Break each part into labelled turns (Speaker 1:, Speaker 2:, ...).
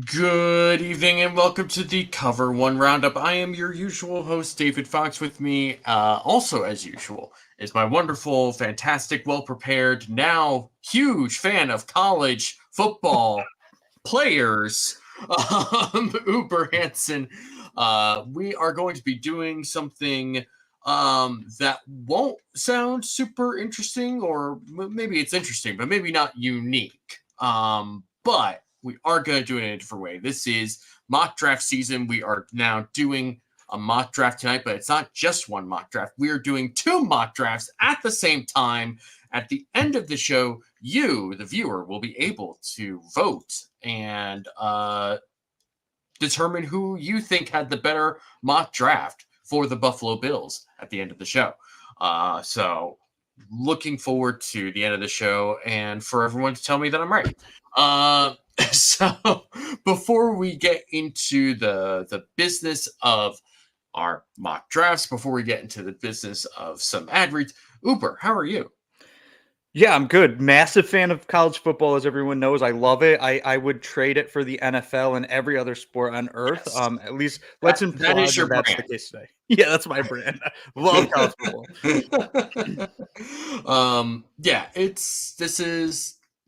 Speaker 1: Good evening and welcome to the Cover One Roundup. I am your usual host, David Fox. With me, also as usual, is my wonderful, fantastic, well-prepared, now huge fan of college football players, UberHansen. We are going to be doing something that won't sound super interesting, or maybe it's interesting, but maybe not unique. But we are going to do it in a different way. This is mock draft season. We are now doing a mock draft tonight, but it's not just one mock draft. We are doing two mock drafts at the same time. At the end of the show, you, the viewer, will be able to vote and determine who you think had the better mock draft for the Buffalo Bills at the end of the show. So looking forward to the end of the show and for everyone to tell me that I'm right. So before we get into the business of our mock drafts, before we get into the business of some ad reads, Uber, how are you?
Speaker 2: Yeah, I'm good. Massive fan of college football, as everyone knows. I love it. I would trade it for the NFL and every other sport on earth.
Speaker 1: Yes.
Speaker 2: At least let's imply
Speaker 1: that is your
Speaker 2: that's
Speaker 1: brand.
Speaker 2: the case today. Yeah, that's my brand. Love college football.
Speaker 1: Yeah,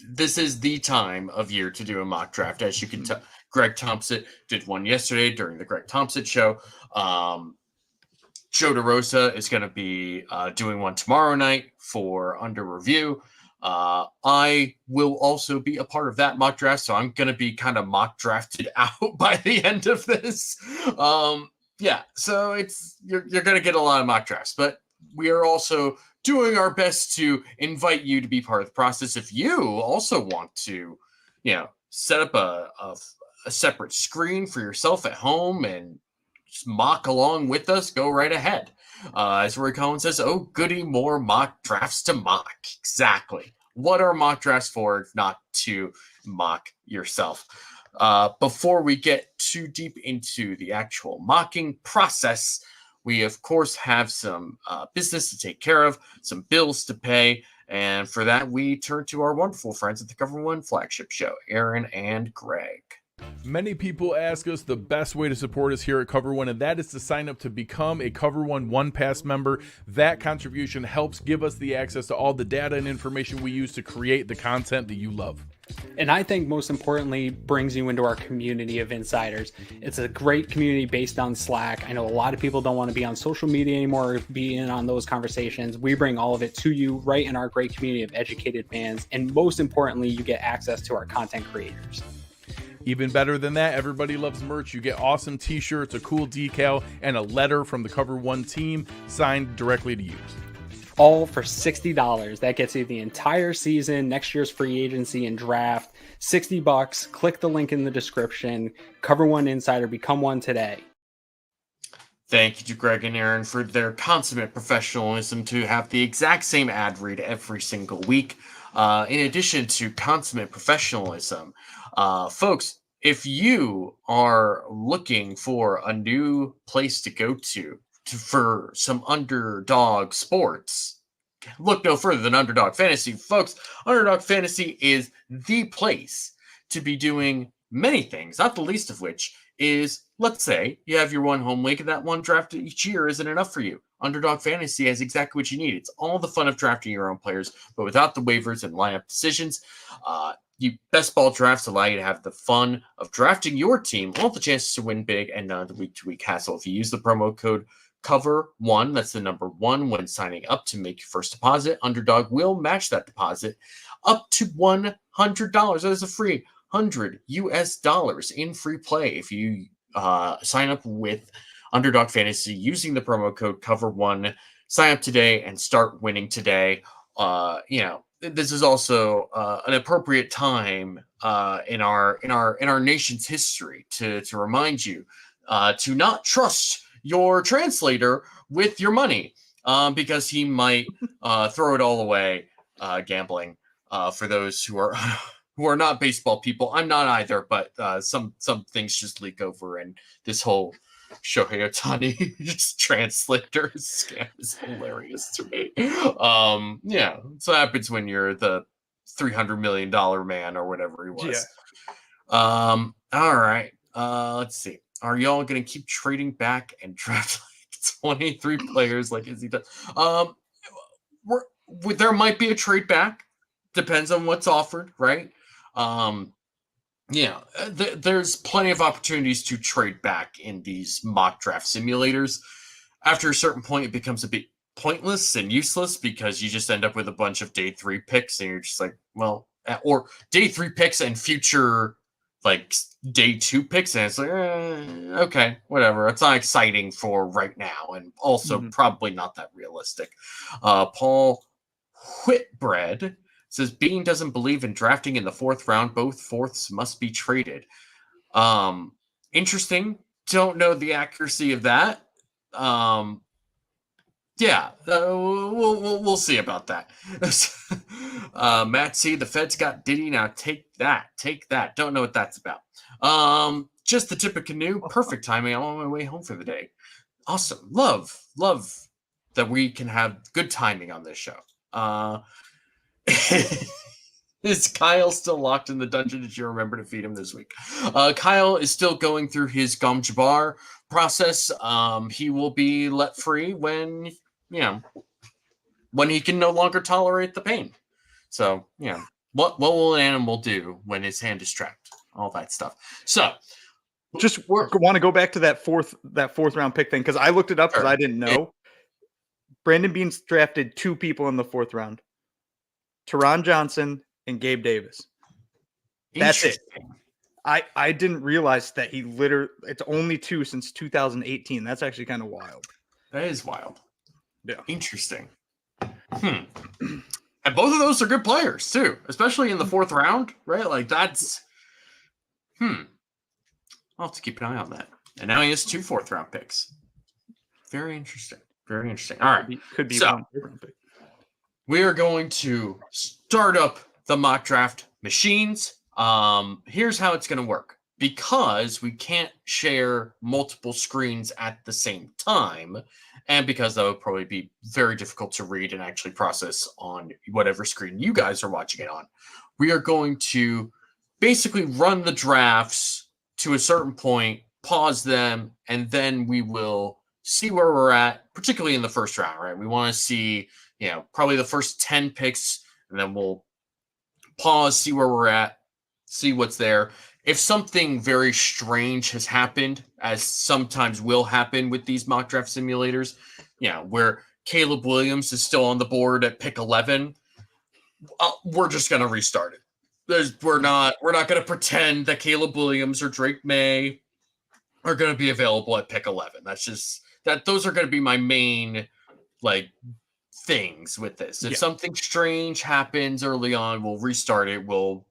Speaker 1: this is the time of year to do a mock draft. As you can tell, Greg Thompson did one yesterday during the Greg Thompson show. Joe DeRosa is going to be doing one tomorrow night for Under Review. I will also be a part of that mock draft, so I'm going to be kind of mock drafted out by the end of this. Yeah, so you're going to get a lot of mock drafts, but we are also doing our best to invite you to be part of the process. If you also want to, set up a separate screen for yourself at home and just mock along with us, go right ahead. As Roy Collins says, oh, goody, more mock drafts to mock. Exactly. What are mock drafts for if not to mock yourself? Before we get too deep into the actual mocking process, we, of course, have some business to take care of, some bills to pay, and for that, we turn to our wonderful friends at the Cover One flagship show, Aaron and Greg.
Speaker 3: Many people ask us the best way to support us here at Cover One, and that is to sign up to become a Cover One Pass member. That contribution helps give us the access to all the data and information we use to create the content that you love.
Speaker 4: And I think most importantly, brings you into our community of insiders. It's a great community based on Slack. I know a lot of people don't want to be on social media anymore or be in on those conversations. We bring all of it to you right in our great community of educated fans. And most importantly, you get access to our content creators.
Speaker 3: Even better than that, everybody loves merch. You get awesome t-shirts, a cool decal, and a letter from the Cover One team signed directly to you.
Speaker 4: All for $60. That gets you the entire season, next year's free agency and draft. $60. Click the link in the description. Cover One Insider. Become one today.
Speaker 1: Thank you to Greg and Aaron for their consummate professionalism to have the exact same ad read every single week. In addition to consummate professionalism, folks, if you are looking for a new place to go to for some underdog sports, look no further than Underdog Fantasy. Folks, Underdog Fantasy is the place to be doing many things, not the least of which is, let's say, you have your one home league and that one draft each year isn't enough for you. Underdog Fantasy has exactly what you need. It's all the fun of drafting your own players, but without the waivers and lineup decisions. Best ball drafts allow you to have the fun of drafting your team, all the chances to win big, and none of the week-to-week hassle. If you use the promo code COVER1, that's the number 1, when signing up to make your first deposit, Underdog will match that deposit up to $100. That is a free $100 in free play if you sign up with Underdog Fantasy using the promo code COVER1. Sign up today and start winning today. This is also an appropriate time in our nation's history to remind you to not trust your translator with your money because he might throw it all away gambling. For those who are not baseball people, I'm not either, but some things just leak over, and this whole Shohei Ohtani just translator scam is hilarious to me. So it happens when you're the $300 million man or whatever he was. All right. Let's see. Are y'all gonna keep trading back and draft like 23 players like Izzy does? There might be a trade back. Depends on what's offered, right? There's plenty of opportunities to trade back in these mock draft simulators. After a certain point, it becomes a bit pointless and useless because you just end up with a bunch of day 3 picks, and you're just like, well, or day 3 picks and future like day 2 picks, and it's like, okay, whatever. It's not exciting for right now, and also probably not that realistic. Paul Whitbread says Bean doesn't believe in drafting in the 4th round. Both fourths must be traded. Interesting. Don't know the accuracy of that. We'll see about that. Matt C, the Feds got Diddy. Now take that. Don't know what that's about. Just the tip of canoe. Perfect timing. I'm on my way home for the day. Awesome. Love that we can have good timing on this show. Is Kyle still locked in the dungeon? Did you remember to feed him this week? Kyle is still going through his Gom Jabbar process. He will be let free when he can no longer tolerate the pain. So, what will an animal do when his hand is trapped? All that stuff. So,
Speaker 2: just want to go back to that fourth round pick thing because I looked it up because I didn't know. Brandon Beans drafted 2 people in the 4th round: Teron Johnson and Gabe Davis. That's it. I didn't realize that it's only 2 since 2018. That's actually kind of wild.
Speaker 1: That is wild.
Speaker 2: Yeah.
Speaker 1: Interesting. And both of those are good players too, especially in the 4th round, right? Like that's I'll have to keep an eye on that. And now he has 2 4th round picks. Very interesting. Very interesting. All right.
Speaker 2: Could be
Speaker 1: so,
Speaker 2: 1 4th round pick.
Speaker 1: We are going to start up the mock draft machines. Here's how it's going to work. Because we can't share multiple screens at the same time, and because that would probably be very difficult to read and actually process on whatever screen you guys are watching it on, we are going to basically run the drafts to a certain point, pause them, and then we will see where we're at, particularly in the 1st round, right? We want to see, probably the first 10 picks, and then we'll pause, see where we're at, see what's there. If something very strange has happened, as sometimes will happen with these mock draft simulators, where Caleb Williams is still on the board at pick 11, we're just going to restart it. We're not going to pretend that Caleb Williams or Drake May are going to be available at pick 11. That's just those are going to be my main things with this. If something strange happens early on, we'll restart it. We'll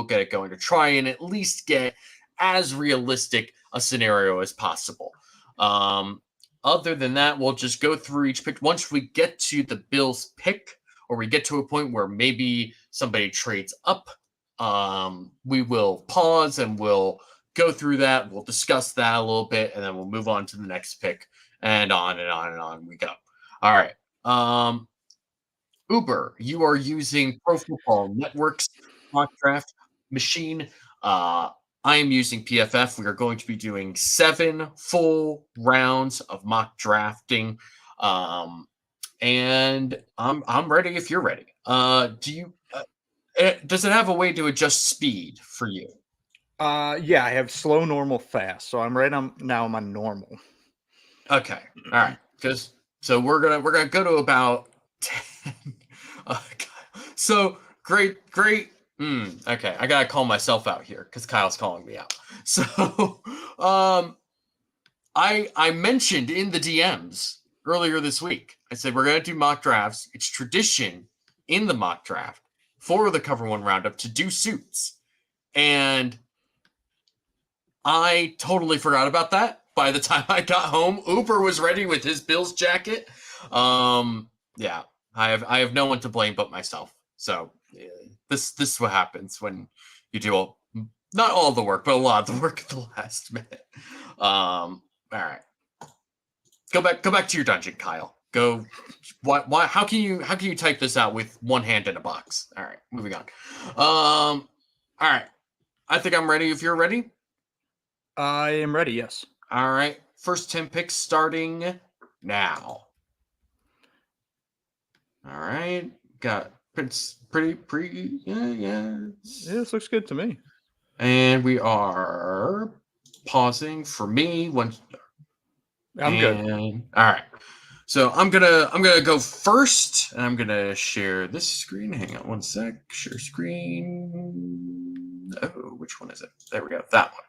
Speaker 1: get it going to try and at least get as realistic a scenario as possible. Other than that, we'll just go through each pick. Once we get to the Bills pick, or we get to a point where maybe somebody trades up, we will pause and we'll go through that. We'll discuss that a little bit, and then we'll move on to the next pick, and on and on and on we go. All right. Uber, you are using Pro Football Network's mock draft machine. I am using PFF. We are going to be doing 7 full rounds of mock drafting. And I'm ready if you're ready. Does it have a way to adjust speed for you?
Speaker 2: Yeah, I have slow, normal, fast. So I'm now I'm on normal.
Speaker 1: Okay. All right. So we're gonna go to about 10. So great. Okay, I gotta call myself out here because Kyle's calling me out. So I mentioned in the DMs earlier this week. I said we're gonna do mock drafts. It's tradition in the mock draft for the Cover One Roundup to do suits, and I totally forgot about that. By the time I got home, Uber was ready with his Bills jacket. Yeah, I have no one to blame but myself. So this is what happens when you do not all the work, but a lot of the work at the last minute. All right, go back to your dungeon, Kyle. Go. Why? How can you type this out with one hand in a box? All right, moving on. All right. I think I'm ready if you're ready.
Speaker 2: I am ready, yes.
Speaker 1: All right. First 10 picks starting now. All right. Got it's pretty yeah.
Speaker 2: This looks good to me.
Speaker 1: And we are pausing for me when
Speaker 2: I'm good.
Speaker 1: All right. So I'm gonna go first, and I'm gonna share this screen. Hang on one sec. Share screen. Oh, which one is it? There we go. That one.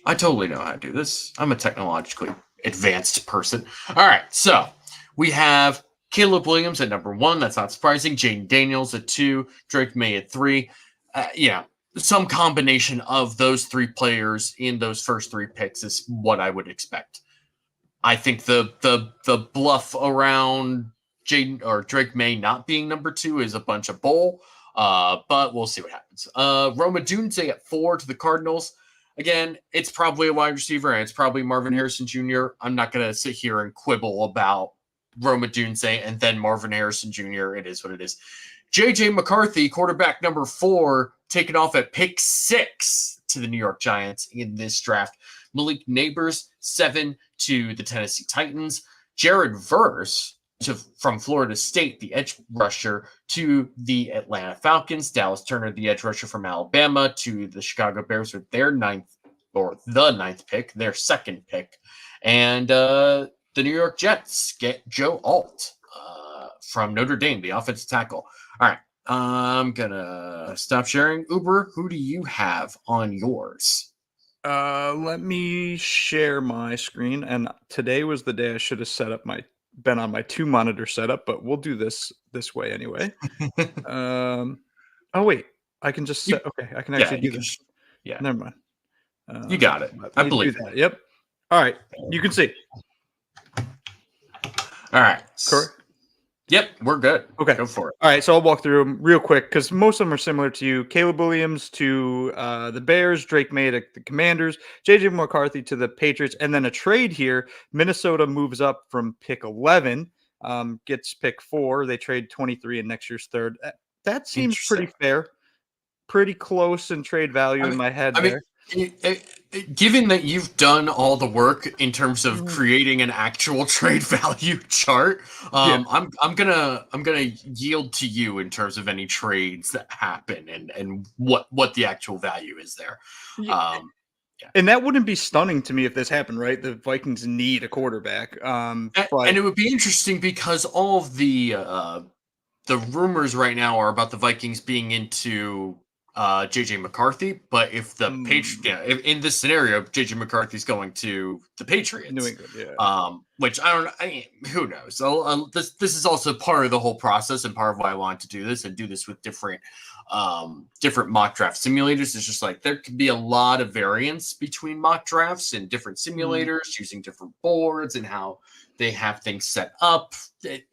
Speaker 1: I totally know how to do this. I'm a technologically advanced person. All right. So we have Caleb Williams at number 1. That's not surprising. Jaden Daniels at 2. Drake May at 3. Some combination of those 3 players in those first 3 picks is what I would expect. I think the bluff around Jaden or Drake May not being number 2 is a bunch of bull, but we'll see what happens. Roma Dunze at 4 to the Cardinals. Again, it's probably a wide receiver, and it's probably Marvin Harrison Jr. I'm not going to sit here and quibble about Roma Dunze and then Marvin Harrison Jr. It is what it is. J.J. McCarthy, quarterback number 4, taken off at pick 6 to the New York Giants in this draft. Malik Neighbors, 7 to the Tennessee Titans. Jared Verse from Florida State, the edge rusher, to the Atlanta Falcons. Dallas Turner, the edge rusher from Alabama, to the Chicago Bears with their ninth pick, their second pick. And the New York Jets get Joe Alt from Notre Dame, the offensive tackle. All right, I'm going to stop sharing. Uber, who do you have on yours?
Speaker 2: Let me share my screen. And today was the day I should have been on my 2-monitor setup, but we'll do this way anyway. Oh wait, I can just set. Okay, I can actually do this.
Speaker 1: Yeah,
Speaker 2: never mind.
Speaker 1: You got it. I believe
Speaker 2: that. Yep. All right, you can see.
Speaker 1: All right.
Speaker 2: Correct.
Speaker 1: Yep, we're good.
Speaker 2: Okay.
Speaker 1: Go for it.
Speaker 2: All right, so I'll walk through them real quick because most of them are similar to you. Caleb Williams to the Bears, Drake May to the Commanders, J.J. McCarthy to the Patriots, and then a trade here. Minnesota moves up from pick 11, gets pick 4. They trade 23 in next year's third. That seems pretty fair, pretty close in trade value in my head there.
Speaker 1: Given that you've done all the work in terms of creating an actual trade value chart, I'm gonna yield to you in terms of any trades that happen and what the actual value is there.
Speaker 2: And that wouldn't be stunning to me if this happened, right? The Vikings need a quarterback,
Speaker 1: and it would be interesting because all of the rumors right now are about the Vikings being into J.J. McCarthy, but if the in this scenario, J.J. McCarthy's going to the Patriots,
Speaker 2: New England,
Speaker 1: which who knows? So this is also part of the whole process and part of why I wanted to do this and do this with different mock draft simulators. It's just like there could be a lot of variance between mock drafts and different simulators using different boards and how they have things set up.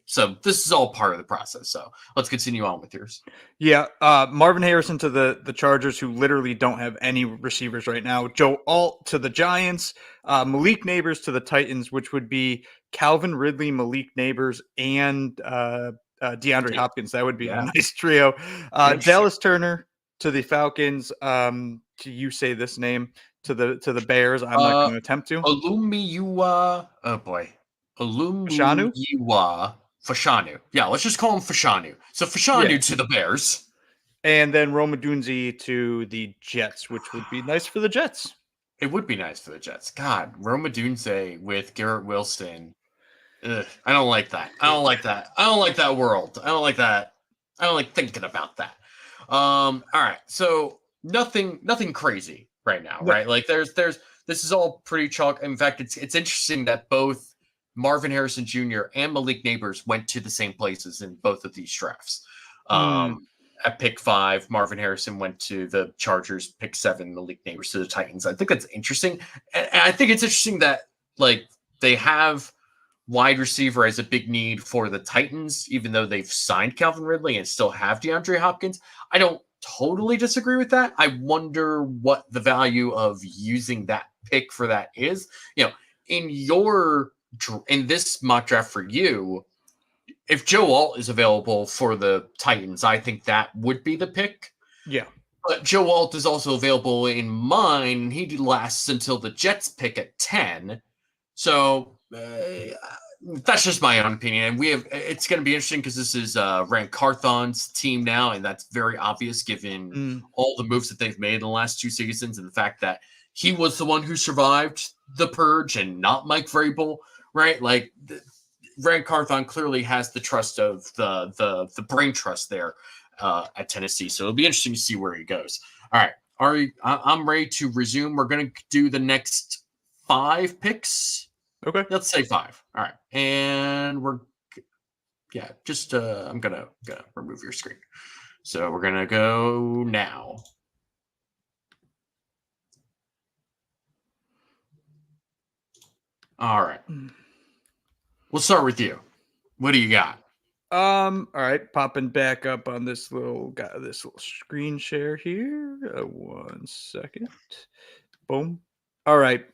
Speaker 1: So this is all part of the process. So let's continue on with yours.
Speaker 2: Yeah, Marvin Harrison to the Chargers, who literally don't have any receivers right now. Joe Alt to the Giants. Malik Neighbors to the Titans, which would be Calvin Ridley, Malik Neighbors, and DeAndre Hopkins. That would be a nice trio. Dallas Turner to the Falcons. You say this name to the Bears. I'm not going to attempt to.
Speaker 1: Olumiyiwa. Oh boy. Fashanu. Yeah, let's just call him Fashanu. So Fashanu to the Bears.
Speaker 2: And then Roma Dunze to the Jets, which would be nice for the Jets.
Speaker 1: It would be nice for the Jets. God, Roma Dunze with Garrett Wilson. Ugh, I don't like that. I don't like that. I don't like that world. I don't like that. I don't like thinking about that. All right. So nothing crazy right now, right? Like this is all pretty chalk. In fact, it's interesting that both Marvin Harrison Jr. and Malik Neighbors went to the same places in both of these drafts. At pick 5, Marvin Harrison went to the Chargers. Pick 7, Malik Neighbors to the Titans. I think that's interesting. And I think it's interesting that like they have wide receiver as a big need for the Titans, even though they've signed Calvin Ridley and still have DeAndre Hopkins. I don't totally disagree with that. I wonder what the value of using that pick for that is. In this mock draft for you, if Joe Alt is available for the Titans, I think that would be the pick.
Speaker 2: Yeah.
Speaker 1: But Joe Alt is also available in mine. He lasts until the Jets pick at 10. So that's just my own opinion. And it's going to be interesting because this is Rand Carthon's team now, and that's very obvious given all the moves that they've made in the last 2 seasons and the fact that he was the one who survived the purge and not Mike Vrabel, right? Like Rand Carthon clearly has the trust of the brain trust there at Tennessee. So it'll be interesting to see where he goes. All right, I'm ready to resume. We're going to do the next 5 picks.
Speaker 2: Okay.
Speaker 1: Let's say 5. All right. And I'm going to remove your screen. So we're going to go now. All right. We'll start with you. What do you got?
Speaker 2: All right, popping back up on this little screen share here. 1 second. Boom. All right.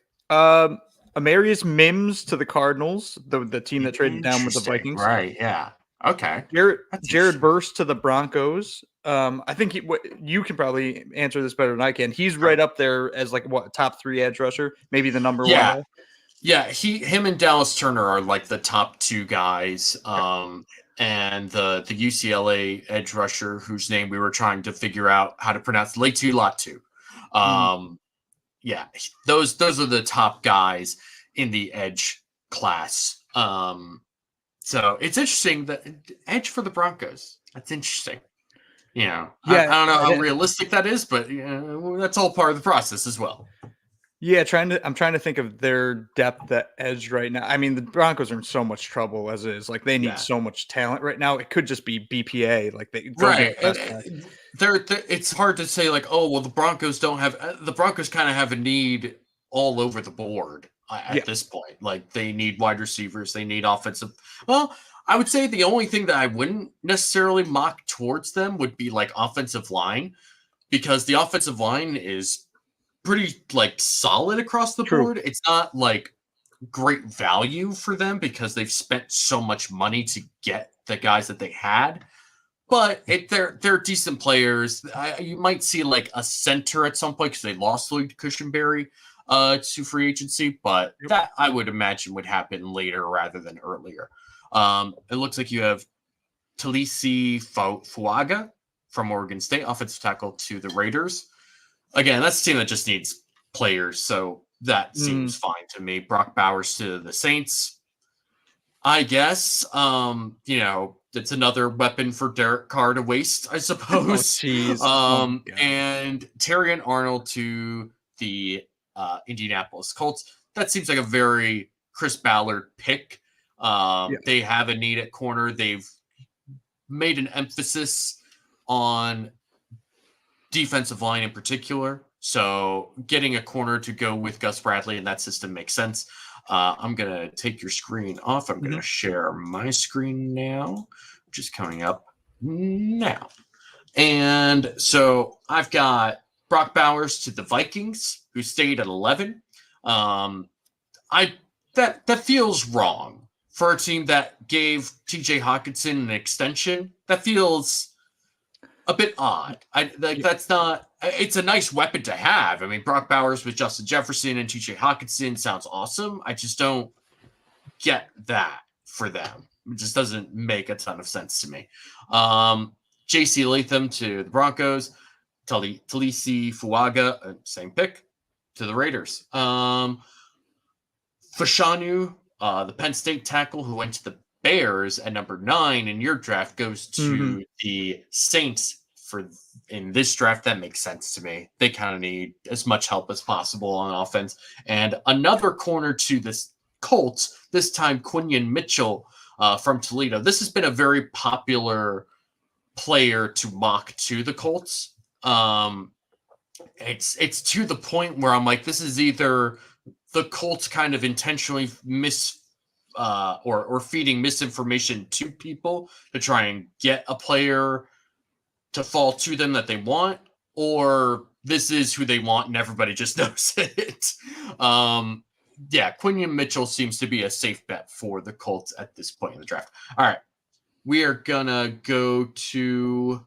Speaker 2: Amarius Mims to the Cardinals, the team that traded down with the Vikings.
Speaker 1: Right, yeah. Okay.
Speaker 2: Jared Verse to the Broncos. I think you can probably answer this better than I can. He's right up there as like top 3 edge rusher, maybe the number 1 guy.
Speaker 1: Yeah, him and Dallas Turner are like the top 2 guys. And the UCLA edge rusher whose name we were trying to figure out how to pronounce, Latu Latu. Yeah, those are the top guys in the edge class. So it's interesting that edge for the Broncos. That's interesting. You know, I don't know how realistic that is, but that's all part of the process as well.
Speaker 2: Yeah, I'm trying to think of their depth at edge right now. I mean, the Broncos are in so much trouble as is. Like they need so much talent right now. It could just be BPA. Like
Speaker 1: it's hard to say like, oh, well, the Broncos don't have. The Broncos kind of have a need all over the board at this point. Like they need wide receivers. They need offensive. Well, I would say the only thing that I wouldn't necessarily mock towards them would be like offensive line, because the offensive line is pretty like solid across the board. It's not like great value for them because they've spent so much money to get the guys that they had, but they're decent players. You might see like a center at some point because they lost Lloyd Cushenberry to free agency, but that I would imagine would happen later rather than earlier. It looks like you have Talisi Fuaga from Oregon State, offensive tackle to the Raiders. Again, that's a team that just needs players, so that seems fine to me. Brock Bowers to the Saints, I guess. It's another weapon for Derek Carr to waste, I suppose. And Terrion Arnold to the Indianapolis Colts. That seems like a very Chris Ballard pick. They have a need at corner. They've made an emphasis on defensive line in particular. So getting a corner to go with Gus Bradley in that system makes sense. I'm going to take your screen off. I'm going to share my screen now, which is coming up now. And so I've got Brock Bowers to the Vikings, who stayed at 11. That feels wrong for a team that gave TJ Hawkinson an extension. That feels a bit odd. That's not. It's a nice weapon to have. I mean, Brock Bowers with Justin Jefferson and TJ Hawkinson sounds awesome. I just don't get that for them. It just doesn't make a ton of sense to me. J.C. Latham to the Broncos. Talisi Fuaga, same pick, to the Raiders. Fashanu, the Penn State tackle who went to the Bears at number 9 in your draft, goes to the Saints in this draft. That makes sense to me. They kind of need as much help as possible on offense. And another corner to the Colts, this time Quinion Mitchell from Toledo. This has been a very popular player to mock to the Colts. It's to the point where I'm like, this is either the Colts kind of intentionally or feeding misinformation to people to try and get a player to fall to them that they want, or this is who they want and everybody just knows it. Quinion Mitchell seems to be a safe bet for the Colts at this point in the draft. All right. We are gonna go to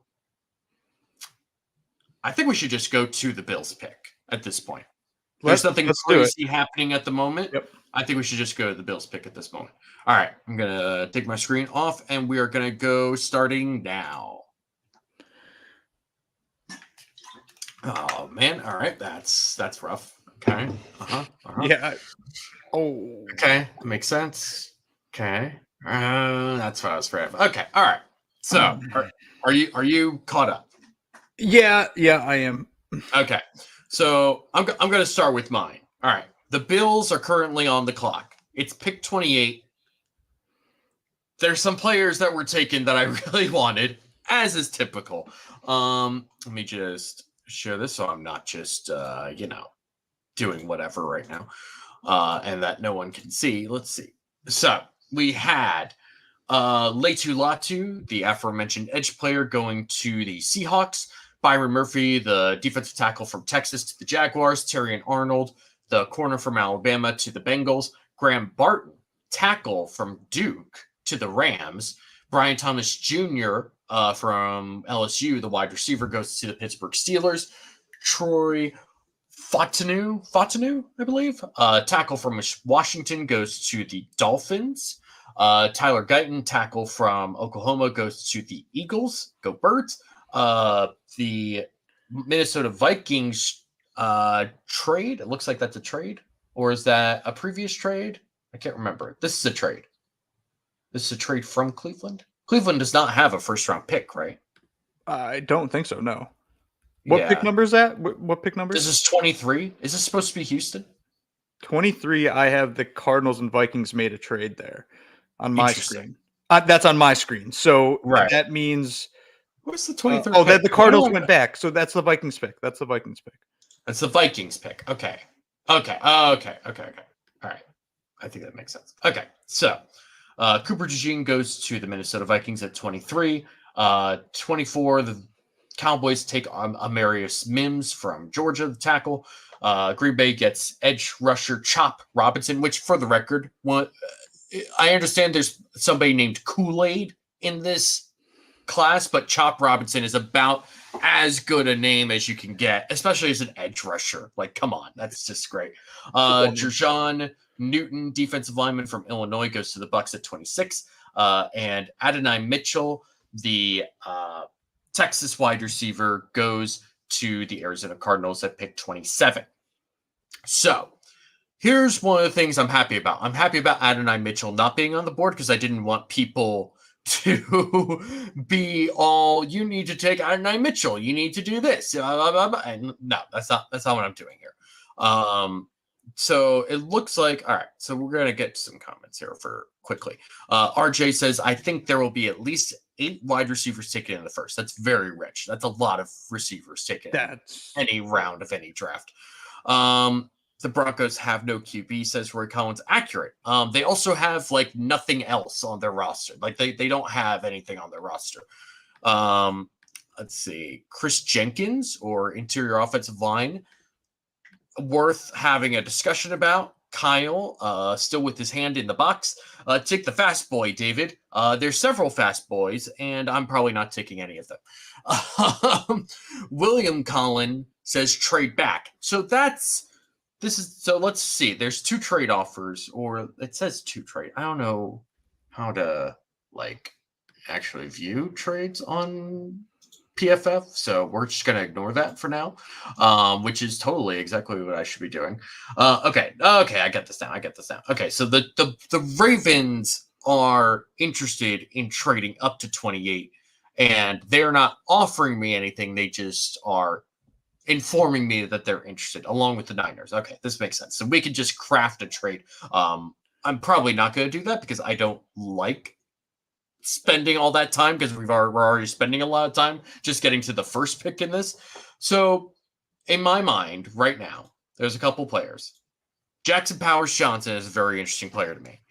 Speaker 1: I think we should just go to the Bills pick at this point. There's nothing crazy happening at the moment.
Speaker 2: Yep.
Speaker 1: I think we should just go to the Bills pick at this moment. All right, I'm going to take my screen off, and we are going to go starting now. Oh, man. All right, that's rough. Okay.
Speaker 2: Yeah. Oh.
Speaker 1: Okay, that makes sense. Okay. That's what I was afraid of. Okay, all right. So, are you caught up?
Speaker 2: Yeah, I am.
Speaker 1: Okay. So, I'm going to start with mine. All right. The Bills are currently on the clock. It's pick 28. There's some players that were taken that I really wanted, as is typical. Let me just share this so I'm not just doing whatever right now. And that no one can see. Let's see. So we had Latu Latu, the aforementioned edge player, going to the Seahawks. Byron Murphy, the defensive tackle from Texas, to the Jaguars. Terrion Arnold, the corner from Alabama, to the Bengals. Graham Barton, tackle from Duke, to the Rams. Brian Thomas Jr. From LSU, the wide receiver, goes to the Pittsburgh Steelers. Troy Fatanu, I believe, tackle from Washington, goes to the Dolphins. Tyler Guyton, tackle from Oklahoma, goes to the Eagles. Go Birds. The Minnesota Vikings trade. It looks like that's a trade. Or is that a previous trade? I can't remember. This is a trade. This is a trade from Cleveland. Cleveland does not have a first-round pick, right?
Speaker 2: I don't think so, no. What pick number is that? What pick number?
Speaker 1: This is 23. Is this supposed to be Houston?
Speaker 2: 23, I have the Cardinals and Vikings made a trade there on my screen. That's on my screen. So that means...
Speaker 1: What's the 23rd
Speaker 2: pick? That the Cardinals went back. So that's the Vikings pick. That's the Vikings pick.
Speaker 1: Okay. All right. I think that makes sense. Okay. So Cooper DeJean goes to the Minnesota Vikings at 23. 24, the Cowboys take Amarius Mims from Georgia, the tackle. Green Bay gets edge rusher Chop Robinson, which, for the record, I understand there's somebody named Kool-Aid in this class, but Chop Robinson is about as good a name as you can get, especially as an edge rusher. Like, come on, that's just great. Jerjon Newton, defensive lineman from Illinois, goes to the Bucs at 26. And Adonai Mitchell, the Texas wide receiver, goes to the Arizona Cardinals at pick 27. So here's one of the things I'm happy about. I'm happy about Adonai Mitchell not being on the board because I didn't want people to be all, you need to take Adonai Mitchell, you need to do this. And no, that's not what I'm doing here. So it looks like, all right, so we're going to get some comments here for quickly. RJ says, I think there will be at least 8 wide receivers taken in the first. That's very rich. That's a lot of receivers taken in any round of any draft. The Broncos have no QB, says Roy Collins. Accurate. They also have like nothing else on their roster. Like they don't have anything on their roster. Let's see. Chris Jenkins, or interior offensive line, worth having a discussion about. Kyle, still with his hand in the box. Take the fast boy, David. There's several fast boys, and I'm probably not taking any of them. William Collin says trade back. So let's see. There's 2 trade offers, or it says 2 trade. I don't know how to actually view trades on PFF, so we're just going to ignore that for now, which is totally exactly what I should be doing. Okay, I get this now. Okay, so the Ravens are interested in trading up to 28, and they're not offering me anything. They just are informing me that they're interested, along with the Niners. Okay, this makes sense. So we could just craft a trade. I'm probably not going to do that because I don't like spending all that time, because we're already spending a lot of time just getting to the first pick in this. So in my mind right now, there's a couple players. Jackson Powers Johnson is a very interesting player to me.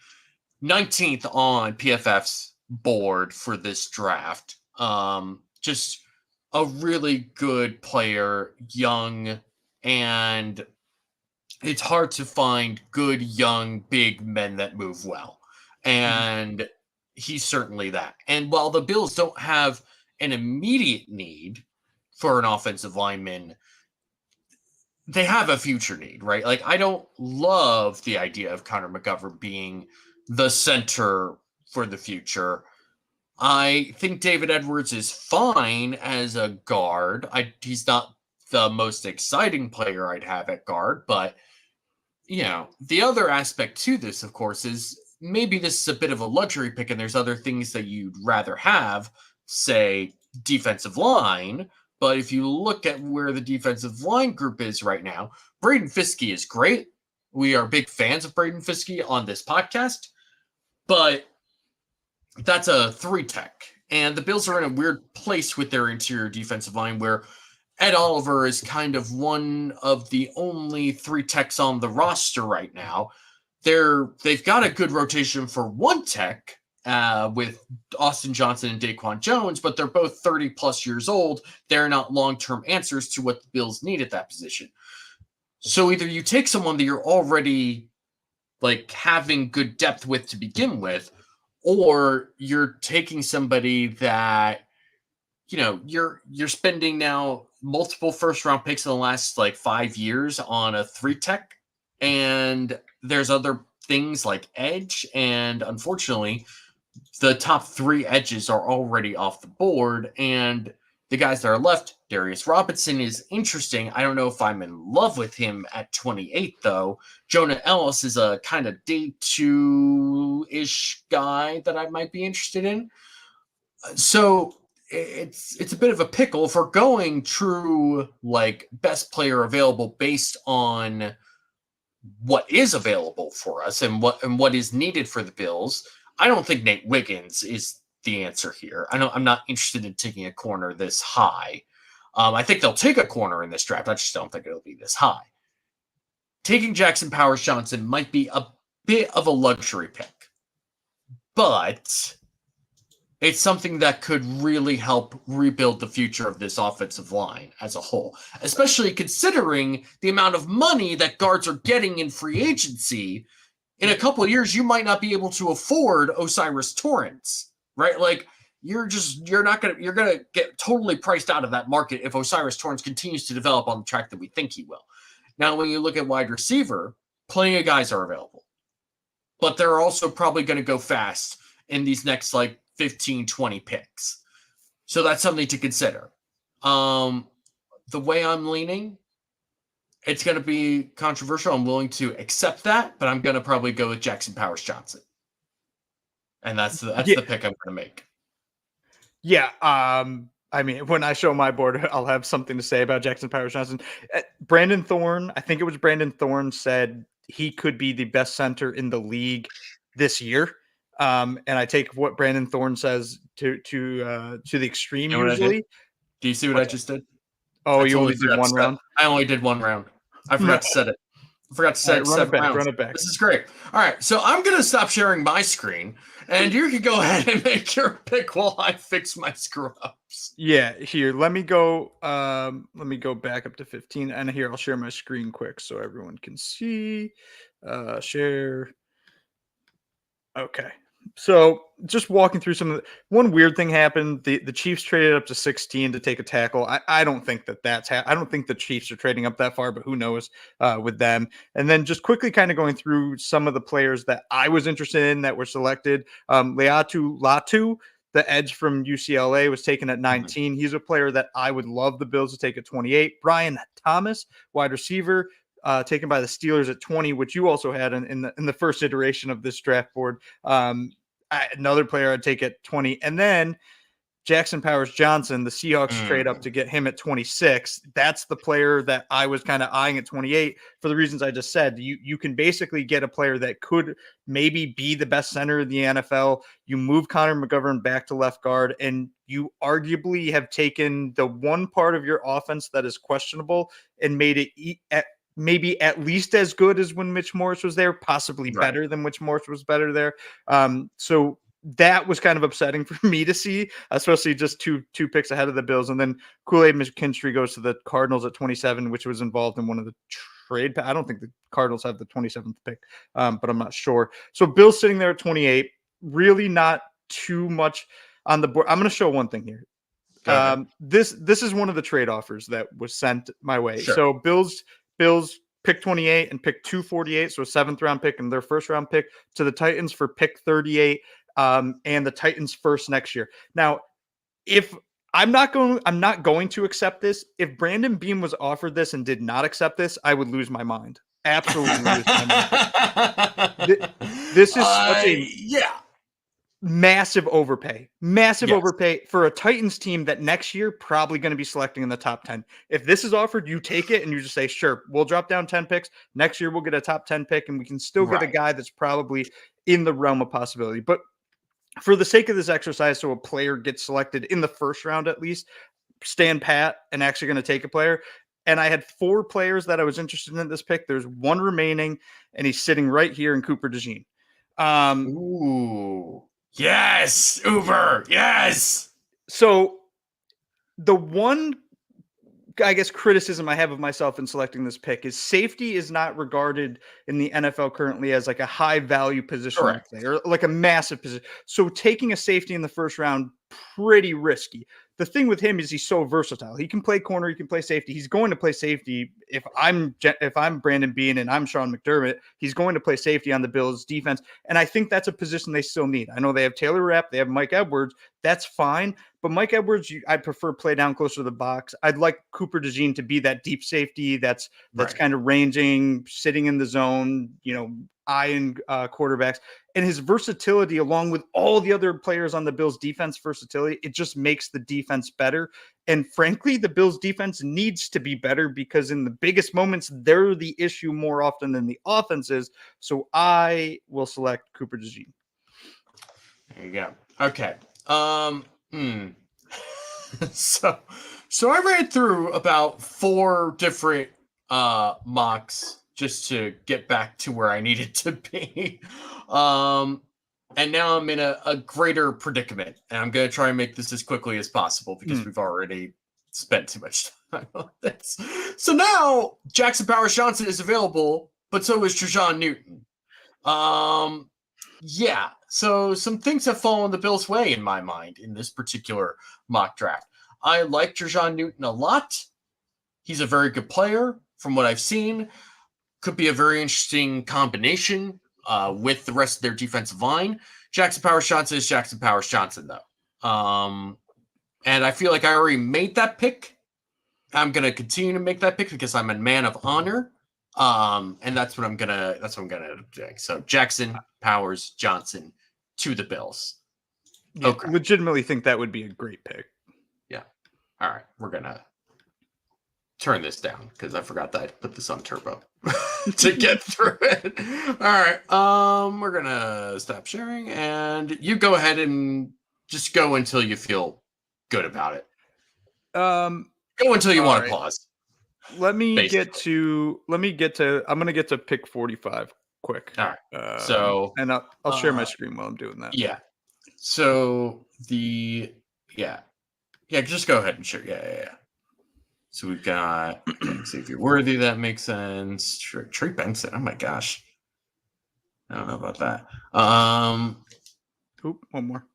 Speaker 1: 19th on PFF's board for this draft. Just a really good player, young, and it's hard to find good, young, big men that move well. And he's certainly that. And while the Bills don't have an immediate need, for an offensive lineman, they have a future need, right? Like, I don't love the idea of Connor McGovern being the center for the future. I think David Edwards is fine as a guard. He's not the most exciting player I'd have at guard, but the other aspect to this, of course, is maybe this is a bit of a luxury pick and there's other things that you'd rather have, say defensive line. But if you look at where the defensive line group is right now, Braden Fiske is great. We are big fans of Braden Fiske on this podcast, but that's a 3-tech. And the Bills are in a weird place with their interior defensive line where Ed Oliver is kind of one of the only 3-techs on the roster right now. They've got a good rotation for 1-tech with Austin Johnson and Daquan Jones, but they're both 30 plus years old. They're not long-term answers to what the Bills need at that position. So either you take someone that you're already like having good depth with to begin with, or you're taking somebody that you're spending now multiple first-round picks in the last like 5 years on a 3-tech, and there's other things like edge, and unfortunately, the top 3 edges are already off the board, and the guys that are left, Darius Robinson is interesting. I don't know if I'm in love with him at 28, though. Jonah Ellis is a kind of day 2-ish guy that I might be interested in. So it's a bit of a pickle. If we're going true like best player available based on what is available for us and what is needed for the Bills, I don't think Nate Wiggins is the answer here. I'm not interested in taking a corner this high. I think they'll take a corner in this draft. I just don't think it'll be this high. Taking Jackson Powers Johnson might be a bit of a luxury pick, but it's something that could really help rebuild the future of this offensive line as a whole, especially considering the amount of money that guards are getting in free agency. In a couple of years, you might not be able to afford Osiris Torrance, right? Like you're gonna get totally priced out of that market if Osiris Torrance continues to develop on the track that we think he will. Now, when you look at wide receiver, plenty of guys are available, but they're also probably going to go fast in these next like 15, 20 picks. So that's something to consider. The way I'm leaning, it's going to be controversial. I'm willing to accept that, but I'm going to probably go with Jackson Powers Johnson. And that's the pick I'm going to make.
Speaker 2: Yeah. I mean, when I show my board, I'll have something to say about Jackson Powers Johnson. Brandon Thorne, I think it was Brandon Thorne, said he could be the best center in the league this year. And I take what Brandon Thorne says to the extreme usually.
Speaker 1: Do you see what I just did?
Speaker 2: Oh, you only did one round?
Speaker 1: I only did one round. I forgot to set it. I forgot to set it.
Speaker 2: Run it back.
Speaker 1: This is great. All right, so I'm going to stop sharing my screen, and you can go ahead and make your pick while I fix my screw-ups.
Speaker 2: Yeah, here. Let me go back up to 15, and here I'll share my screen quick so everyone can see. Share. Okay. So just walking through one weird thing happened. The Chiefs traded up to 16 to take a tackle. I don't think I don't think the Chiefs are trading up that far, but who knows with them. And then just quickly kind of going through some of the players that I was interested in that were selected. Leatu Latu, the edge from UCLA, was taken at 19. He's a player that I would love the Bills to take at 28. Brian Thomas, wide receiver, taken by the Steelers at 20, which you also had in the first iteration of this draft board. Another player I'd take at 20. And then Jackson Powers Johnson, the Seahawks trade up to get him at 26. That's the player that I was kind of eyeing at 28 for the reasons I just said. You can basically get a player that could maybe be the best center in the NFL. You move Connor McGovern back to left guard, and you arguably have taken the one part of your offense that is questionable and made it maybe at least as good as when Mitch Morse was there, possibly better than Mitch Morse was better there. So that was kind of upsetting for me to see, especially just two picks ahead of the Bills. And then Kool-Aid McKinstry goes to the Cardinals at 27, which was involved in one of the trade. I don't think the Cardinals have the 27th pick, but I'm not sure. So Bills sitting there at 28, really not too much on the board. I'm going to show one thing here. This is one of the trade offers that was sent my way.
Speaker 1: Sure.
Speaker 2: So Bills pick 28 and pick 248, so a 7th-round pick and their 1st-round pick to the Titans for pick 38, and the Titans first next year. Now, if I'm not going to accept this. If Brandon Beam was offered this and did not accept this, I would lose my mind. Absolutely lose my mind. This is such a massive overpay. Overpay for a Titans team that next year probably going to be selecting in the top 10. If this is offered, you take it and you just say, sure, we'll drop down 10 picks. Next year we'll get a top 10 pick and we can still get a guy that's probably in the realm of possibility. But for the sake of this exercise, so a player gets selected in the 1st round at least, stand pat and actually going to take a player. And I had 4 players that I was interested in this pick. There's 1 remaining, and he's sitting right here in Cooper DeJean.
Speaker 1: Ooh. Yes, Uber. Yes.
Speaker 2: So the one, I guess, criticism I have of myself in selecting this pick is safety is not regarded in the NFL currently as like a high value position or like a massive position. So taking a safety in the 1st round, pretty risky. The thing with him is he's so versatile. He can play corner, he can play safety. He's going to play safety. If I'm Brandon Beane and I'm Sean McDermott, he's going to play safety on the Bills defense. And I think that's a position they still need. I know they have Taylor Rapp, they have Mike Edwards. That's fine. But Mike Edwards, I'd prefer play down closer to the box. I'd like Cooper DeJean to be that deep safety that's kind of ranging, sitting in the zone, eyeing quarterbacks. And his versatility, along with all the other players on the Bills defense versatility, it just makes the defense better. And frankly, the Bills defense needs to be better because in the biggest moments, they're the issue more often than the offenses. So I will select Cooper DeJean.
Speaker 1: There you go. Okay. So I ran through about 4 different mocks just to get back to where I needed to be. And now I'm in a greater predicament, and I'm going to try and make this as quickly as possible because we've already spent too much time on this. So now Jackson Powers Johnson is available, but so is Trajan Newton. So some things have fallen the Bills' way in my mind in this particular mock draft. I like Trajan Newton a lot. He's a very good player from what I've seen. Could be a very interesting combination with the rest of their defensive line. Jackson Powers Johnson is Jackson Powers Johnson, though. And I feel like I already made that pick. I'm going to continue to make that pick because I'm a man of honor. And that's what I'm gonna do. So Jackson Powers Johnson to the Bills.
Speaker 2: Okay. Legitimately think that would be a great pick.
Speaker 1: Yeah. All right. We're gonna turn this down because I forgot that I put this on turbo to get through it. All right. We're gonna stop sharing and you go ahead and just go until you feel good about it. Go until you want to pause.
Speaker 2: Let me get to. I'm gonna get to pick 45 quick.
Speaker 1: All right.
Speaker 2: And I'll share my screen while I'm doing that.
Speaker 1: Yeah. So just go ahead and share. Yeah. So we've got Xavier Worthy. That makes sense. Trey Benson. Oh my gosh. I don't know about that.
Speaker 2: One more.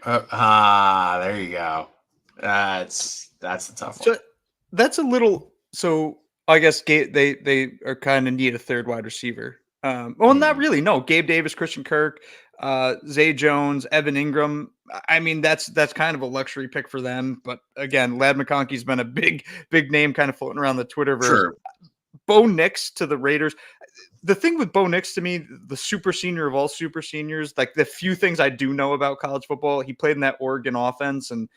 Speaker 1: There you go. That's a tough one.
Speaker 2: That's a little. So I guess they are kind of need a 3rd wide receiver. Well, not really. No, Gabe Davis, Christian Kirk, Zay Jones, Evan Ingram. I mean, that's kind of a luxury pick for them. But again, Ladd McConkey's been a big name kind of floating around the Twitterverse.
Speaker 1: Sure.
Speaker 2: Bo Nix to the Raiders. The thing with Bo Nix to me, the super senior of all super seniors, like the few things I do know about college football, he played in that Oregon offense. And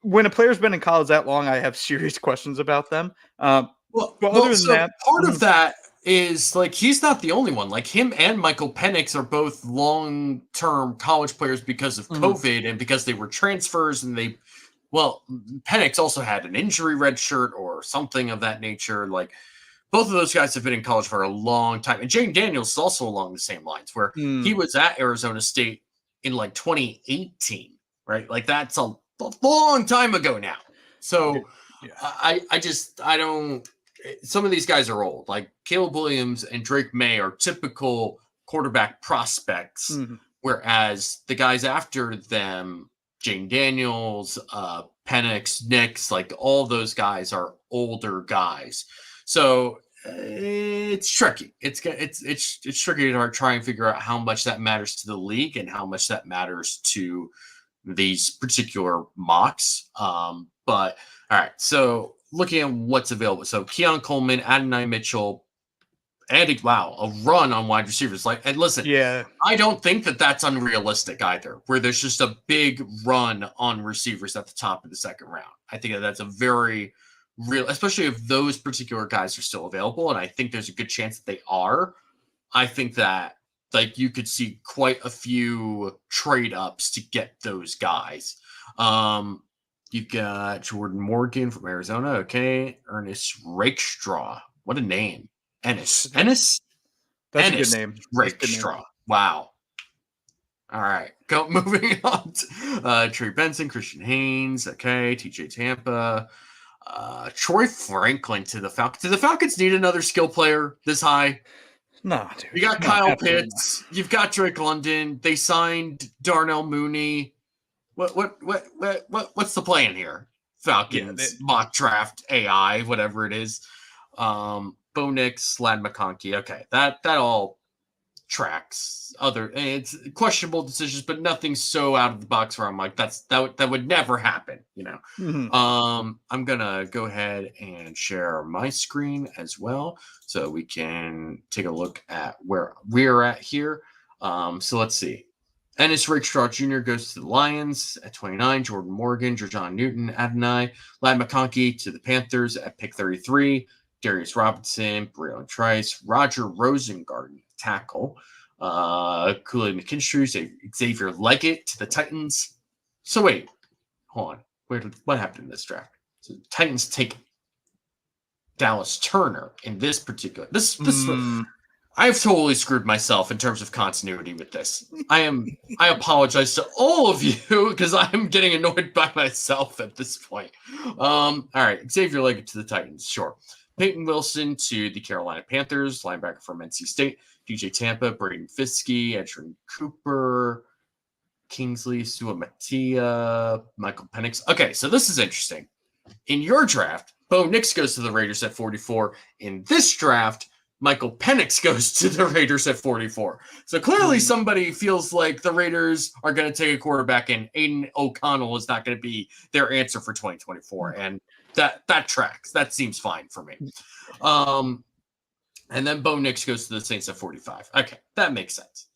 Speaker 2: when a player's been in college that long, I have serious questions about them. Part
Speaker 1: of that is like he's not the only one. Like him and Michael Penix are both long-term college players because of COVID and because they were transfers. And Penix also had an injury red shirt or something of that nature. Like both of those guys have been in college for a long time. And Jane Daniels is also along the same lines where he was at Arizona State in like 2018, right? Like that's a long time ago now. So I don't, some of these guys are old. Like Caleb Williams and Drake May are typical quarterback prospects Whereas the guys after them, Jane Daniels, Penix, Nix, like all those guys are older guys. So it's tricky. It's tricky to try and figure out how much that matters to the league and how much that matters to these particular mocks. But all right, so looking at what's available. So Keon Coleman, Adonai Mitchell, Andy, wow, a run on wide receivers. Like, and listen,
Speaker 2: Yeah.
Speaker 1: I don't think that that's unrealistic either, where there's just a big run on receivers at the top of the second round. I think that that's a very real, especially if those particular guys are still available. And I think there's a good chance that they are. I think that like you could see quite a few trade ups to get those guys. You got Jordan Morgan from Arizona. Okay. Ernest Rakestraw. What a name. Ennis.
Speaker 2: That's
Speaker 1: Ennis
Speaker 2: a good name.
Speaker 1: Rakestraw. Wow. All right. Moving on to Trey Benson, Christian Haynes. Okay. TJ Tampa. Troy Franklin to the Falcons. Do the Falcons need another skill player this high?
Speaker 2: No, dude.
Speaker 1: You got Kyle Pitts. You've got Drake London. They signed Darnell Mooney. What's the plan here? Falcons mock draft AI, whatever it is. Bo Nix, Lad McConkey. Okay, that all tracks. It's questionable decisions, but nothing so out of the box where I'm like, that would never happen, you know.
Speaker 2: Mm-hmm.
Speaker 1: I'm gonna go ahead and share my screen as well, so we can take a look at where we're at here. So let's see. Ennis Rakestraw Jr. goes to the Lions at 29. Jordan Morgan, Jerjon Newton, Adonai, Lad McConkey to the Panthers at pick 33. Darius Robinson, Braylon Trice, Roger Rosengarten, tackle. Kool-Aid McKinstry, Xavier Leggett to the Titans. So wait, hold on. What happened in this draft? So the Titans take Dallas Turner in this particular. I've totally screwed myself in terms of continuity with this. I apologize to all of you because I'm getting annoyed by myself at this point. All right, Xavier Leggett to the Titans, sure. Peyton Wilson to the Carolina Panthers, linebacker from NC State. DJ Tampa, Braden Fiske, Edgerrin Cooper, Kingsley Suamatia, Michael Penix. Okay, so this is interesting. In your draft, Bo Nix goes to the Raiders at 44. In this draft, Michael Penix goes to the Raiders at 44. So clearly somebody feels like the Raiders are going to take a quarterback and Aiden O'Connell is not going to be their answer for 2024. And that tracks. That seems fine for me. And then Bo Nix goes to the Saints at 45. Okay, that makes sense.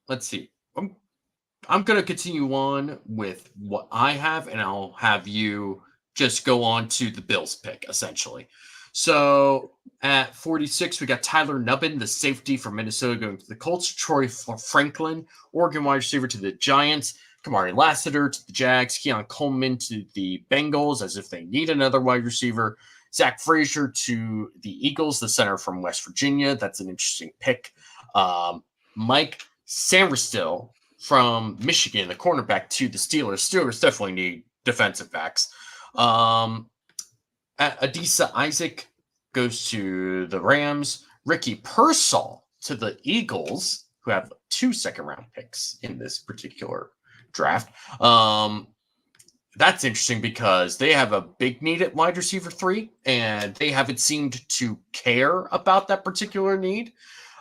Speaker 1: Let's see. I'm going to continue on with what I have, and I'll have you just go on to the Bills pick, essentially. So at 46, we got Tyler Nubbin, the safety from Minnesota, going to the Colts. Troy Franklin, Oregon wide receiver, to the Giants. Kamari Lassiter to the Jags. Keon Coleman to the Bengals, as if they need another wide receiver. Zach Frazier to the Eagles, the center from West Virginia. That's an interesting pick. Mike Sammerstill from Michigan, the cornerback, to the Steelers. Steelers definitely need defensive backs. Adisa Isaac goes to the Rams. Ricky Pearsall to the Eagles, who have 2 second-round picks in this particular draft. That's interesting because they have a big need at wide receiver 3, and they haven't seemed to care about that particular need.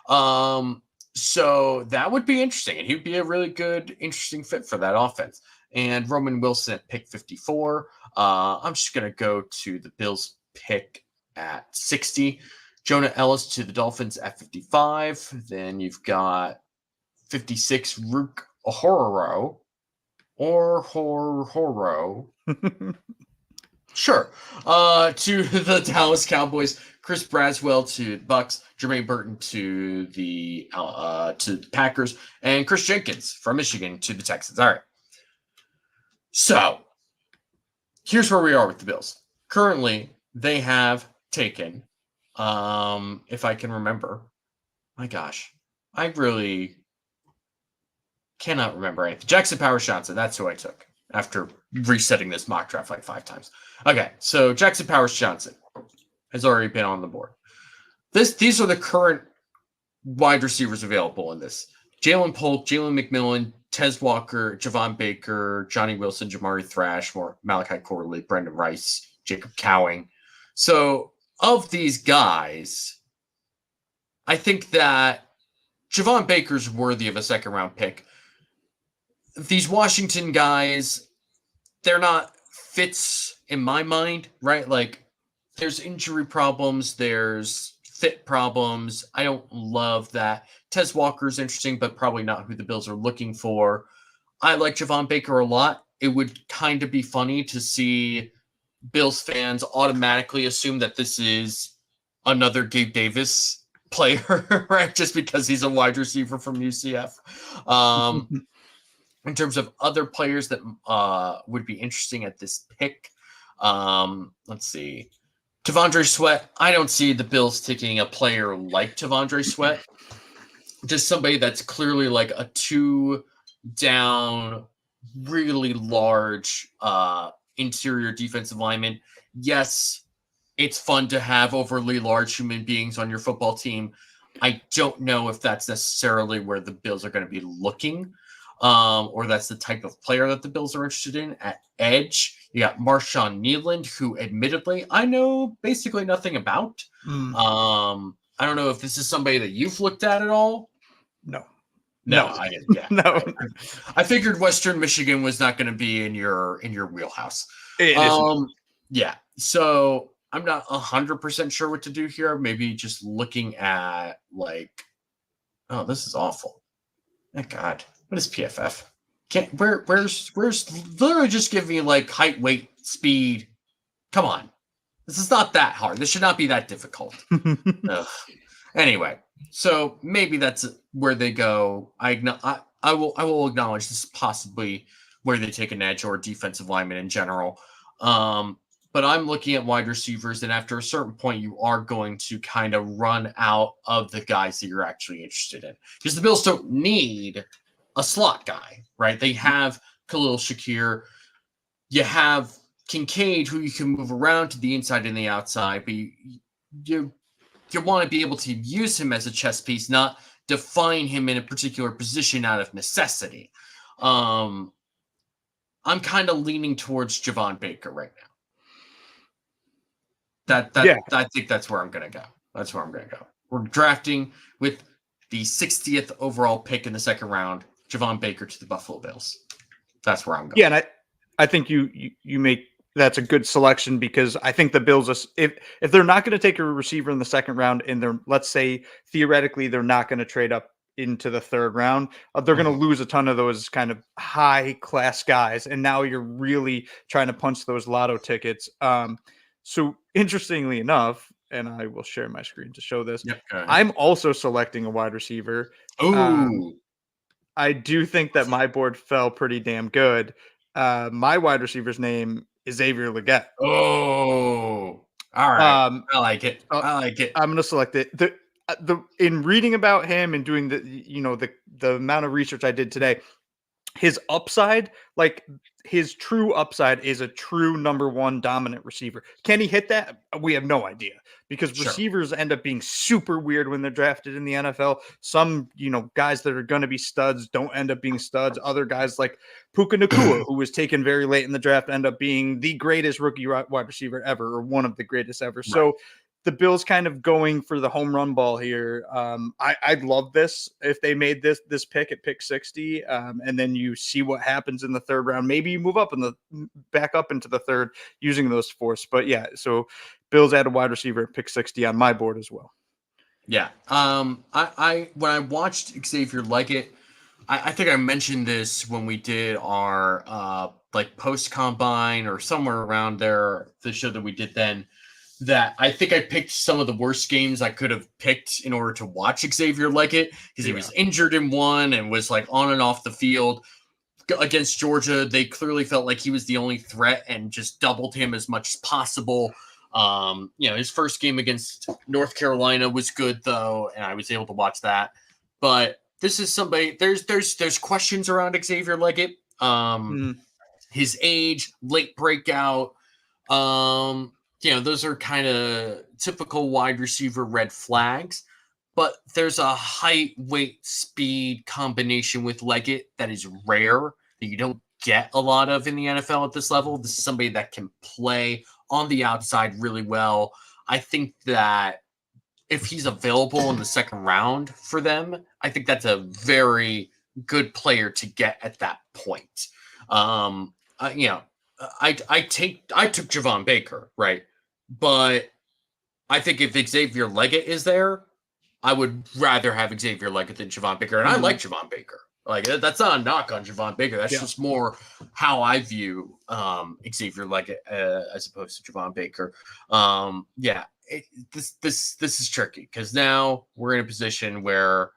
Speaker 1: So that would be interesting, and he'd be a really good, interesting fit for that offense. And Roman Wilson at pick 54. I'm just going to go to the Bills pick at 60. Jonah Ellis to the Dolphins at 55. Then you've got 56, Rook Ohororo. Sure. To the Dallas Cowboys, Chris Braswell to Bucks, Jermaine Burton to the Packers, and Chris Jenkins from Michigan to the Texans. All right. So here's where we are with the Bills. Currently, they have taken, if I can remember, my gosh, I really cannot remember anything. Jackson Powers Johnson, that's who I took after resetting this mock draft like 5 times. Okay, so Jackson Powers Johnson has already been on the board. These are the current wide receivers available in this. Jalen Polk, Jalen McMillan, Tez Walker, Javon Baker, Johnny Wilson, Jamari Thrashmore, Malachi Corley, Brendan Rice, Jacob Cowing. So of these guys, I think that Javon Baker's worthy of a second round pick. These Washington guys, they're not fits in my mind, right? Like there's injury problems, there's fit problems. I don't love that. Tez Walker's interesting, but probably not who the Bills are looking for. I like Javon Baker a lot. It would kind of be funny to see Bills fans automatically assume that this is another Gabe Davis player, right? Just because he's a wide receiver from UCF. In terms of other players that would be interesting at this pick, let's see. T'Vondre Sweat. I don't see the Bills taking a player like T'Vondre Sweat. Just somebody that's clearly like a 2-down, really large interior defensive lineman. Yes, it's fun to have overly large human beings on your football team. I don't know if that's necessarily where the Bills are going to be looking, or that's the type of player that the Bills are interested in. At edge, you got Marshawn Nealand, who admittedly I know basically nothing about. I don't know if this is somebody that you've looked at all. No, I didn't. Yeah,
Speaker 2: no.
Speaker 1: I figured Western Michigan was not going to be in your wheelhouse. Yeah. So I'm not 100% sure what to do here. Maybe just looking at like, oh, this is awful. My God, what is PFF? Where's literally just give me like height, weight, speed. Come on, this is not that hard. This should not be that difficult. Anyway, so maybe that's where they go. I will acknowledge this is possibly where they take an edge or a defensive lineman in general. But I'm looking at wide receivers, and after a certain point, you are going to kind of run out of the guys that you're actually interested in. Because the Bills don't need a slot guy, right? They have Khalil Shakir. You have Kincaid, who you can move around to the inside and the outside, but you want to be able to use him as a chess piece, not define him in a particular position out of necessity. I'm kind of leaning towards Javon Baker right now. I think that's where I'm going to go. That's where I'm going to go. We're drafting with the 60th overall pick in the second round, Javon Baker to the Buffalo Bills. That's where I'm going.
Speaker 2: Yeah, and I think you make that's a good selection, because I think the Bills, if they're not going to take a receiver in the second round, and they're, let's say theoretically they're not going to trade up into the third round, they're going to lose a ton of those kind of high class guys, and now you're really trying to punch those lotto tickets. So interestingly enough, and I will share my screen to show this, I'm also selecting a wide receiver. I do think that my board fell pretty damn good. My wide receiver's name is Xavier Legette.
Speaker 1: Oh, all right. I like it. I'm
Speaker 2: going to select it. In reading about him and doing the amount of research I did today, his upside, like his true upside, is a true number one dominant receiver. Can he hit that? We have no idea, because receivers end up being super weird when they're drafted in the NFL. Some, guys that are going to be studs don't end up being studs. Other guys like Puka Nacua, who was taken very late in the draft, end up being the greatest rookie wide receiver ever, or one of the greatest ever. Right. So the Bills kind of going for the home run ball here. I'd love this if they made this pick at pick 60, and then you see what happens in the third round. Maybe you move back up into the third using those fourths. But yeah, so Bills add a wide receiver at pick 60 on my board as well.
Speaker 1: Yeah. When I watched Xavier Legette, I think I mentioned this when we did our post combine or somewhere around there, the show that we did then, that I think I picked some of the worst games I could have picked in order to watch Xavier Legette, because he was injured in one and was like on and off the field. Against Georgia, they clearly felt like he was the only threat and just doubled him as much as possible. His first game against North Carolina was good though, and I was able to watch that. But this is somebody, there's questions around Xavier Legette. His age, late breakout, those are kind of typical wide receiver red flags. but there's a height, weight, speed combination with Leggett that is rare, that you don't get a lot of in the NFL at this level. This is somebody that can play on the outside really well. I think that if he's available in the second round for them, I think that's a very good player to get at that point. You know, I took Javon Baker, right? But I think if Xavier Leggett is there, I would rather have Xavier Leggett than Javon Baker. And I like Javon Baker. Like, that's not a knock on Javon Baker. That's just more how I view Xavier Leggett as opposed to Javon Baker. This is tricky because now we're in a position where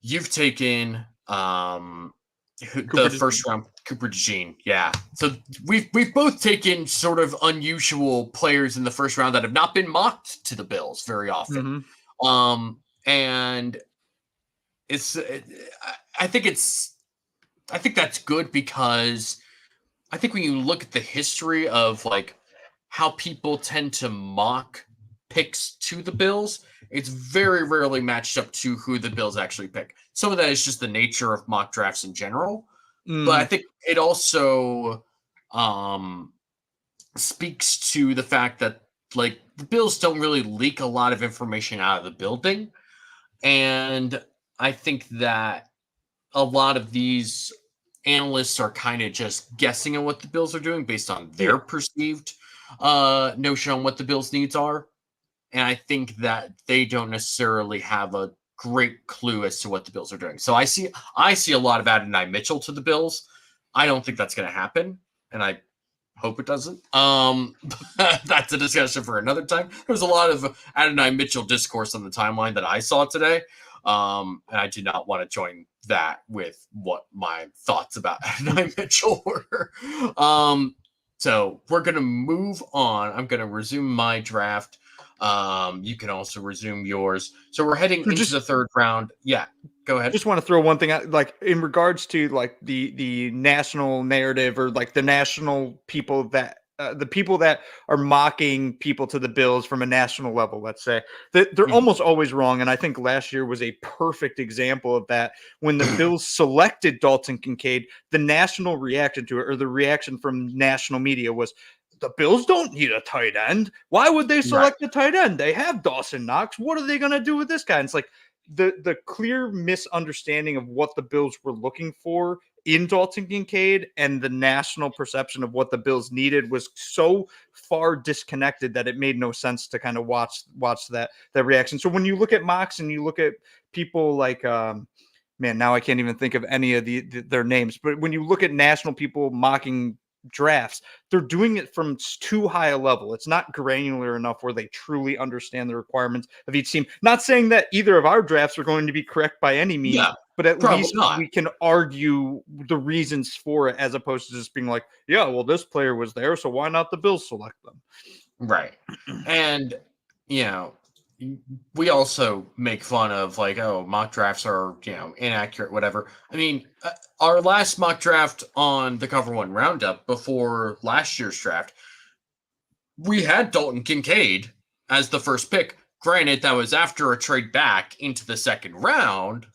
Speaker 1: you've taken the first round Cooper DeJean. Yeah. So we've both taken sort of unusual players in the first round that have not been mocked to the Bills very often. And I think that's good because I think when you look at the history of like how people tend to mock picks to the Bills, it's very rarely matched up to who the Bills actually pick. Some of that is just the nature of mock drafts in general, but I think it also speaks to the fact that like the Bills don't really leak a lot of information out of the building. And I think that a lot of these analysts are kind of just guessing at what the Bills are doing based on their perceived notion on what the Bills' needs are. And I think that they don't necessarily have a great clue as to what the Bills are doing. So I see a lot of Adonai Mitchell to the Bills. I don't think that's going to happen, and I hope it doesn't. That's a discussion for another time. There's a lot of Adonai Mitchell discourse on the timeline that I saw today. And I do not want to join that with what my thoughts about Adonai Mitchell were. So we're going to move on. I'm going to resume my draft. You can also resume yours. So we're heading into the third round. Yeah, go ahead.
Speaker 2: Just want to throw one thing out, like in regards to like the national narrative or like the national people that the people that are mocking people to the Bills from a national level, let's say, that they're almost always wrong. And I think last year was a perfect example of that. When the Bills selected Dalton Kincaid, the national reaction to it, or the reaction from national media, was, the Bills don't need a tight end. Why would they select a tight end? They have Dawson Knox. What are they going to do with this guy? And it's like the clear misunderstanding of what the Bills were looking for in Dalton Kincaid and the national perception of what the Bills needed was so far disconnected that it made no sense to kind of watch that reaction. So when you look at mocks and you look at people like now I can't even think of any of their names, but when you look at national people mocking drafts, they're doing it from too high a level. It's not granular enough where they truly understand the requirements of each team. Not saying that either of our drafts are going to be correct by any means, but at least we can argue the reasons for it, as opposed to just being like, yeah, well, this player was there, so why not the Bills select them?
Speaker 1: Right. And, we also make fun of like, oh, mock drafts are, inaccurate, whatever. I mean, our last mock draft on the Cover One Roundup before last year's draft, we had Dalton Kincaid as the first pick. Granted, that was after a trade back into the second round,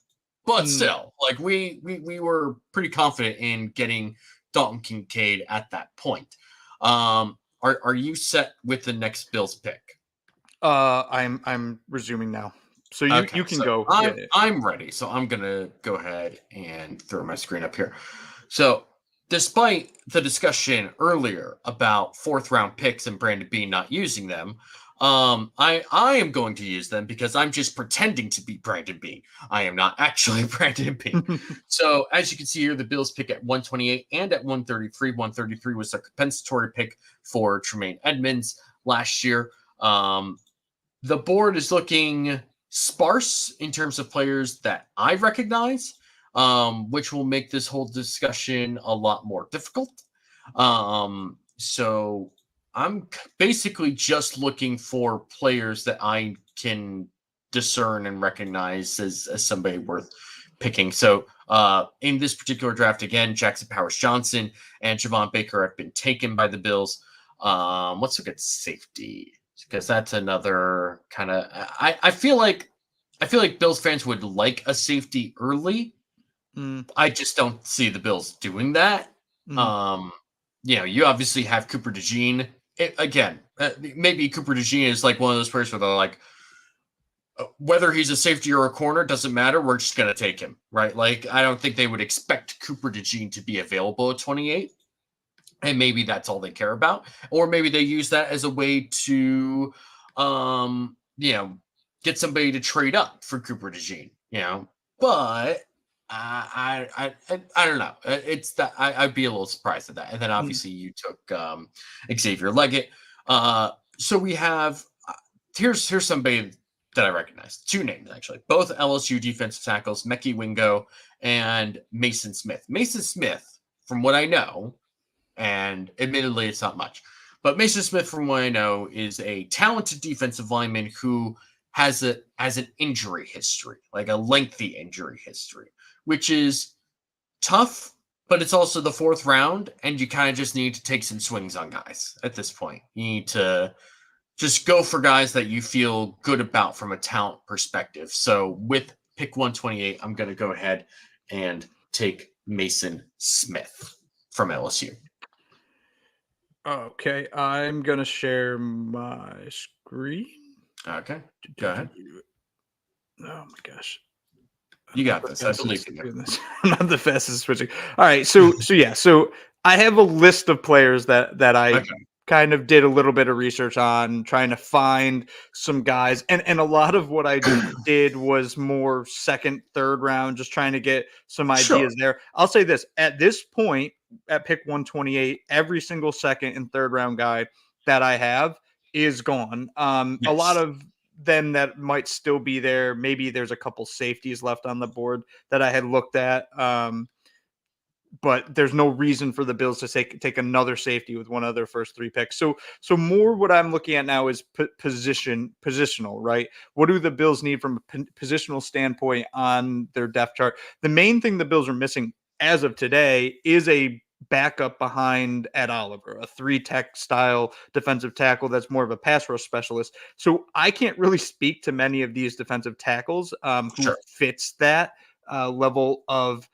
Speaker 1: but still, like we were pretty confident in getting Dalton Kincaid at that point. Are you set with the next Bills pick?
Speaker 2: I'm resuming now. So you can go.
Speaker 1: I'm ready. So I'm gonna go ahead and throw my screen up here. So despite the discussion earlier about fourth round picks and Brandon Beane not using them, I am going to use them because I'm just pretending to be Brandon Beane. I am not actually Brandon Beane. So as you can see here, the Bills pick at 128 and at 133. 133 was a compensatory pick for Tremaine Edmonds last year. The board is looking sparse in terms of players that I recognize, which will make this whole discussion a lot more difficult. So I'm basically just looking for players that I can discern and recognize as somebody worth picking. So in this particular draft, again, Jackson Powers-Johnson and Javon Baker have been taken by the Bills. Let's look at safety, because that's another kind of, I feel like I feel like Bills fans would like a safety early. I just don't see the Bills doing that. You obviously have Cooper DeJean. Again, maybe Cooper DeJean is like one of those players where they're like, whether he's a safety or a corner doesn't matter. We're just going to take him, right? Like, I don't think they would expect Cooper DeJean to be available at 28. And maybe that's all they care about. Or maybe they use that as a way to, get somebody to trade up for Cooper DeJean, But I don't know. It's that I'd be a little surprised at that. And then obviously you took Xavier Leggett. So we have here's somebody that I recognize. Two names actually, both LSU defensive tackles, Mekhi Wingo and Mason Smith. Mason Smith, from what I know, and admittedly it's not much, but Mason Smith, from what I know, is a talented defensive lineman who has an injury history, like a lengthy injury history, which is tough, but it's also the 4th round, and you kind of just need to take some swings on guys at this point. You need to just go for guys that you feel good about from a talent perspective. So with pick 128, I'm going to go ahead and take Mason Smith from LSU.
Speaker 2: Okay, I'm going to share my screen.
Speaker 1: Okay, go ahead.
Speaker 2: Oh my gosh.
Speaker 1: You got this. I believe in you.
Speaker 2: I'm not the fastest switching. All right, so I have a list of players that I kind of did a little bit of research on, trying to find some guys, and a lot of what I did was more 2nd, 3rd round, just trying to get some ideas there. I'll say this: at this point, at pick 128, every single 2nd and 3rd round guy that I have is gone. A lot of them that might still be there. Maybe there's a couple safeties left on the board that I had looked at. But there's no reason for the Bills to take another safety with one of their first 3 picks. So more what I'm looking at now is positional, right? What do the Bills need from a positional standpoint on their depth chart? The main thing the Bills are missing as of today is a backup behind Ed Oliver, a 3-tech style defensive tackle that's more of a pass rush specialist. So I can't really speak to many of these defensive tackles who fits that level of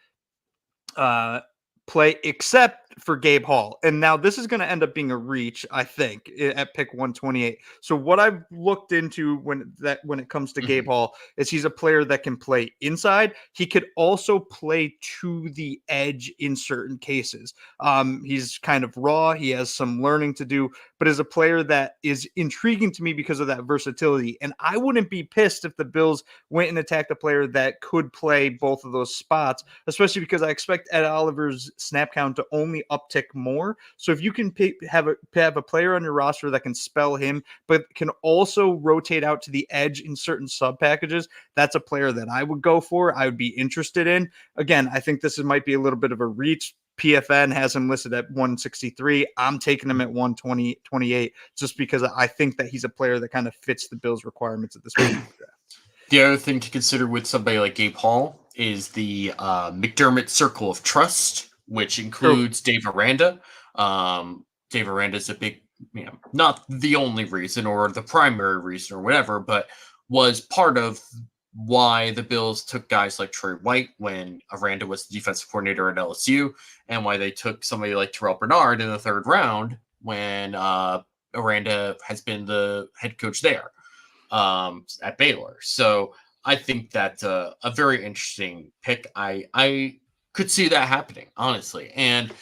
Speaker 2: play, except for Gabe Hall. And now this is going to end up being a reach, I think, at pick 128. So what I've looked into when it comes to Gabe Hall is he's a player that can play inside. He could also play to the edge in certain cases. He's kind of raw. He has some learning to do, but is a player that is intriguing to me because of that versatility. And I wouldn't be pissed if the Bills went and attacked a player that could play both of those spots, especially because I expect Ed Oliver's snap count to only uptick more. So if you can have a player on your roster that can spell him, but can also rotate out to the edge in certain sub packages, that's a player that I would go for. I would be interested in. Again, I think this might be a little bit of a reach. PFN has him listed at 163. I'm taking him at 128 just because I think that he's a player that kind of fits the Bills' requirements at this point in the draft.
Speaker 1: The other thing to consider with somebody like Gabe Hall is the McDermott Circle of Trust, which includes Dave Aranda. Dave Aranda is a big, not the only reason or the primary reason or whatever, but was part of why the Bills took guys like Troy White when Aranda was the defensive coordinator at LSU, and why they took somebody like Terrell Bernard in the 3rd round when Aranda has been the head coach there at Baylor. So I think that's a very interesting pick. I could see that happening, honestly. And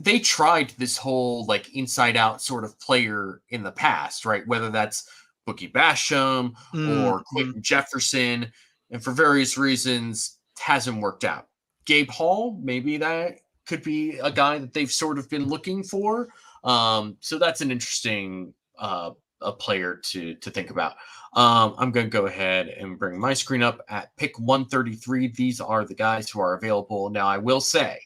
Speaker 1: they tried this whole like inside out sort of player in the past, right? Whether that's Bookie Basham or Quentin Jefferson, and for various reasons hasn't worked out. Gabe Hall, maybe that could be a guy that they've sort of been looking for. So that's an interesting a player to think about. I'm going to go ahead and bring my screen up at pick 133. These are the guys who are available. Now, I will say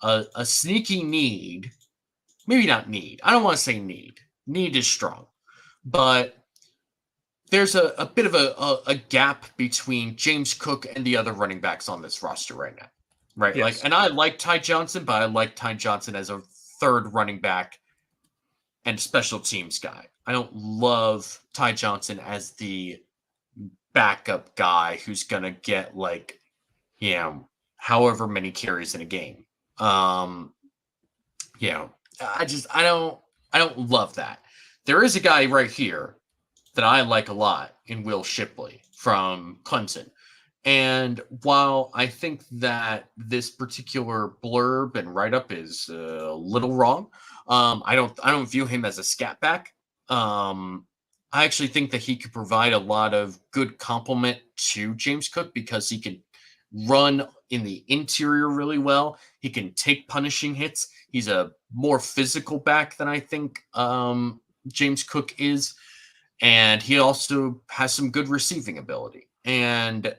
Speaker 1: a sneaky need, maybe not need. I don't want to say need. Need is strong. But there's a bit of a gap between James Cook and the other running backs on this roster right now. Right?
Speaker 2: Yes.
Speaker 1: And I like Ty Johnson, but I like Ty Johnson as a 3rd running back and special teams guy. I don't love Ty Johnson as the backup guy who's gonna get like, however many carries in a game. I don't love that. There is a guy right here that I like a lot in Will Shipley from Clemson. And while I think that this particular blurb and write-up is a little wrong, I don't view him as a scat back. I actually think that he could provide a lot of good complement to James Cook because he can run in the interior really well. He can take punishing hits. He's a more physical back than I think James Cook is. And he also has some good receiving ability. And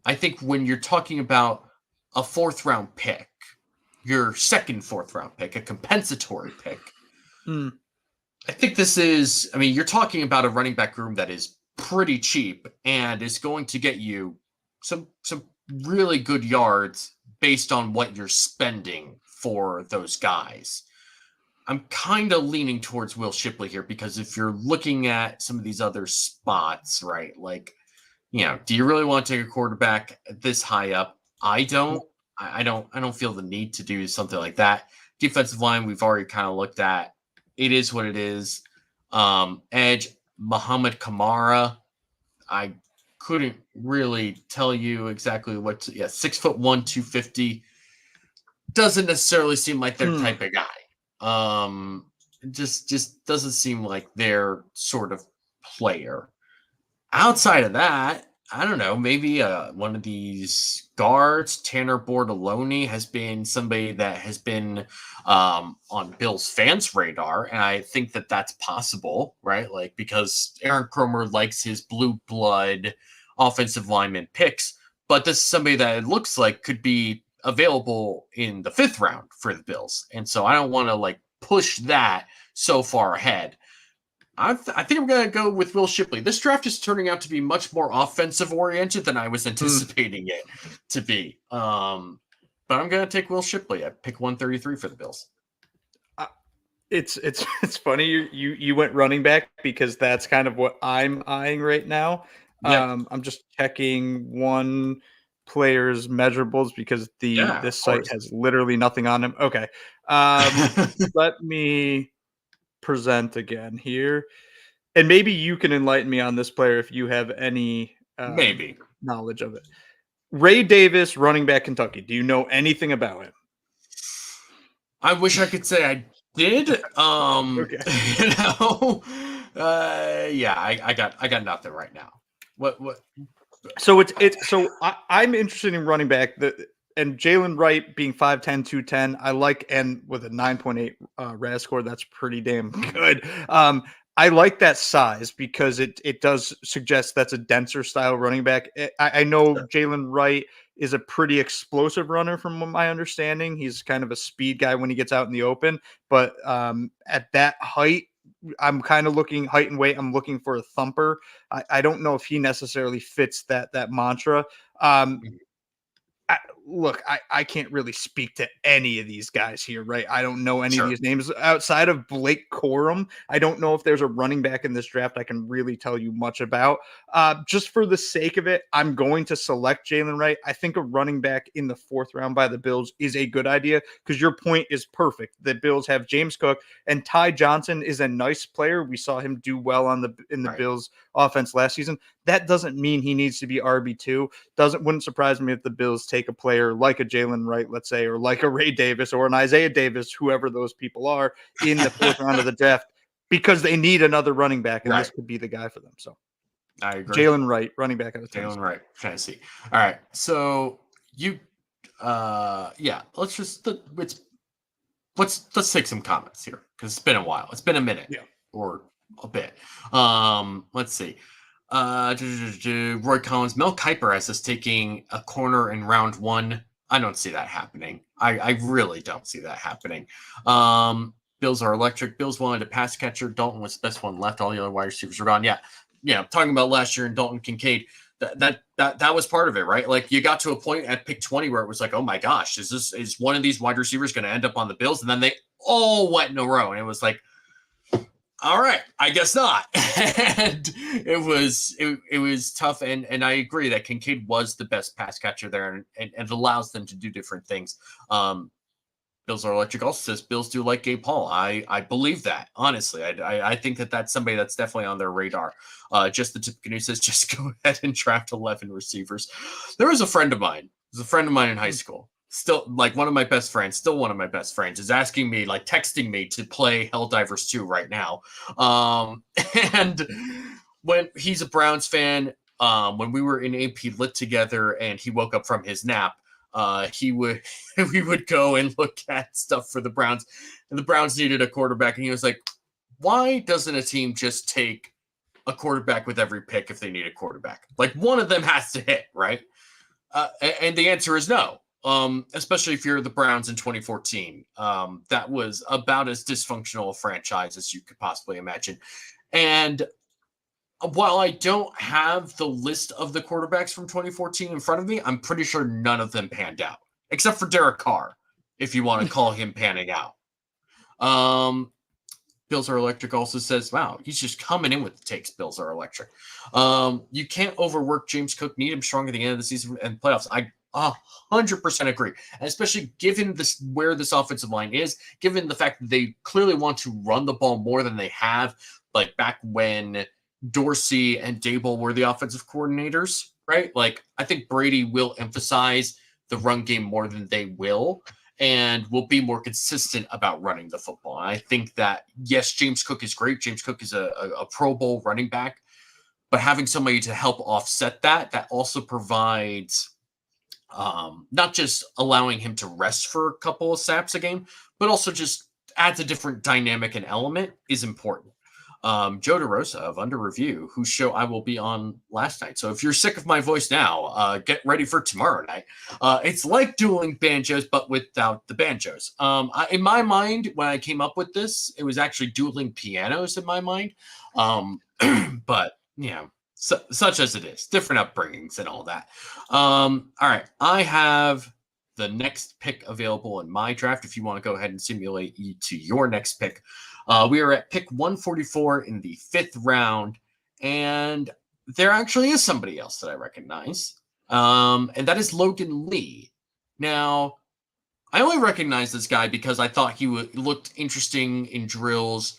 Speaker 1: I think when you're talking about a 4th round pick, your second 4th round pick, a compensatory pick, I think this is, you're talking about a running back room that is pretty cheap and is going to get you some really good yards based on what you're spending for those guys. I'm kind of leaning towards Will Shipley here because if you're looking at some of these other spots, right, like, do you really want to take a quarterback this high up? I don't. I don't feel the need to do something like that. Defensive line, we've already kind of looked at. It is what it is. Edge, Muhammad Kamara. I couldn't really tell you exactly what. 6'1", 250. Doesn't necessarily seem like their type of guy. Just doesn't seem like their sort of player. Outside of that, I don't know, maybe one of these guards, Tanner Bortoloni, has been somebody that has been on Bills fans' radar, and I think that that's possible, right? Like, because Aaron Kromer likes his blue blood offensive lineman picks, but this is somebody that it looks like could be available in the 5th round for the Bills, and so I don't want to like push that so far ahead. I think I'm going to go with Will Shipley. This draft is turning out to be much more offensive-oriented than I was anticipating it to be. But I'm going to take Will Shipley. I pick 133 for the Bills.
Speaker 2: It's funny you went running back because that's kind of what I'm eyeing right now. Yeah. I'm just checking one player's measurables because this site has literally nothing on him. Okay. Let me present again here, and maybe you can enlighten me on this player if you have any knowledge of it. Ray Davis, running back, Kentucky. Do you know anything about him?
Speaker 1: I wish I could say I did. Okay. I got nothing right now. What?
Speaker 2: So I'm interested in running back. And Jalen Wright being 5'10", 210, I like, and with a 9.8 RAS score, that's pretty damn good. I like that size because it does suggest that's a denser style running back. I know Jalen Wright is a pretty explosive runner from my understanding. He's kind of a speed guy when he gets out in the open, but at that height, I'm kind of looking height and weight. I'm looking for a thumper. I don't know if he necessarily fits that mantra. I can't really speak to any of these guys here, right? I don't know any of these names outside of Blake Corum. I don't know if there's a running back in this draft I can really tell you much about. Just for the sake of it, I'm going to select Jalen Wright. I think a running back in the 4th round by the Bills is a good idea because your point is perfect. The Bills have James Cook, and Ty Johnson is a nice player. We saw him do well in the Bills offense last season. That doesn't mean he needs to be RB2. Wouldn't surprise me if the Bills take a player like a Jalen Wright, let's say, or like a Ray Davis or an Isaiah Davis, whoever those people are, in the 4th round of the draft because they need another running back, and this could be the guy for them. So
Speaker 1: I agree.
Speaker 2: Jalen Wright, running back out of Tennessee.
Speaker 1: Jalen Wright, Tennessee. All right, so let's take some comments here because it's been a while. It's been a minute or a bit. Let's see. Roy Collins, Mel Kiper has us taking a corner in round 1. I don't see that happening. I really don't see that happening. Bills are electric. Bills wanted a pass catcher. Dalton was the best one left. All the other wide receivers are gone. Yeah. Talking about last year and Dalton Kincaid, that was part of it, right? Like you got to a point at pick 20 where it was like, oh my gosh, is one of these wide receivers going to end up on the Bills? And then they all went in a row, and it was like, all right, I guess not. And it was tough. And I agree that Kincaid was the best pass catcher there, and it allows them to do different things. Bills Are Electric also says Bills do like Gabe Hall. I believe that, honestly. I think that's somebody that's definitely on their radar. Just the typical news says just go ahead and draft 11 receivers. There was a friend of mine. In high school. Still, like, one of my best friends, is asking me, like, texting me to play Helldivers 2 right now. And when he's a Browns fan, when we were in AP Lit together and he woke up from his nap, we would go and look at stuff for the Browns, and the Browns needed a quarterback, and he was like, why doesn't a team just take a quarterback with every pick if they need a quarterback? Like, one of them has to hit, right? And the answer is no. Especially if you're the Browns in 2014. That was about as dysfunctional a franchise as you could possibly imagine. And while I don't have the list of the quarterbacks from 2014 in front of me, I'm pretty sure none of them panned out, except for Derek Carr, if you want to call him panning out. Bills Are Electric also says, wow, he's just coming in with the takes. Bills Are Electric. You can't overwork James Cook. Need him strong at the end of the season and playoffs. I 100% agree. And especially given this, where this offensive line is, given the fact that they clearly want to run the ball more than they have, like back when Dorsey and Dable were the offensive coordinators, right? Like, I think Brady will emphasize the run game more than they will, and will be more consistent about running the football. And I think that, yes, James Cook is great. James Cook is a Pro Bowl running back, but having somebody to help offset that also provides not just allowing him to rest for a couple of snaps a game, but also just adds a different dynamic and element is important. Joe DeRosa of Under Review, whose show I will be on last night. So if you're sick of my voice now, get ready for tomorrow night. It's like Dueling Banjos, but without the banjos. In my mind, when I came up with this, it was actually Dueling Pianos in my mind. But, you know, such as it is, different upbringings and all that. All right, I have the next pick available in my draft. If you want to go ahead and simulate to your next pick, we are at pick 144 in the 5th round, and there actually is somebody else that I recognize, and that is Logan Lee. Now, I only recognize this guy because I thought he looked interesting in drills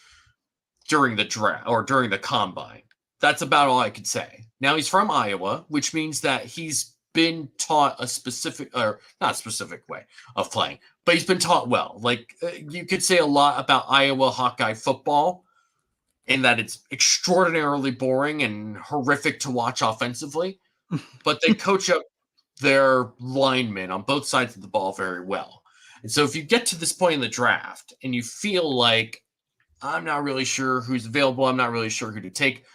Speaker 1: during the draft or during the combine. That's about all I could say. Now, he's from Iowa, which means that he's been taught a specific, or not specific way of playing, but he's been taught well. Like, you could say a lot about Iowa Hawkeye football in that it's extraordinarily boring and horrific to watch offensively, but they coach up their linemen on both sides of the ball very well. And so if you get to this point in the draft and you feel like, I'm not really sure who's available, I'm not really sure who to take,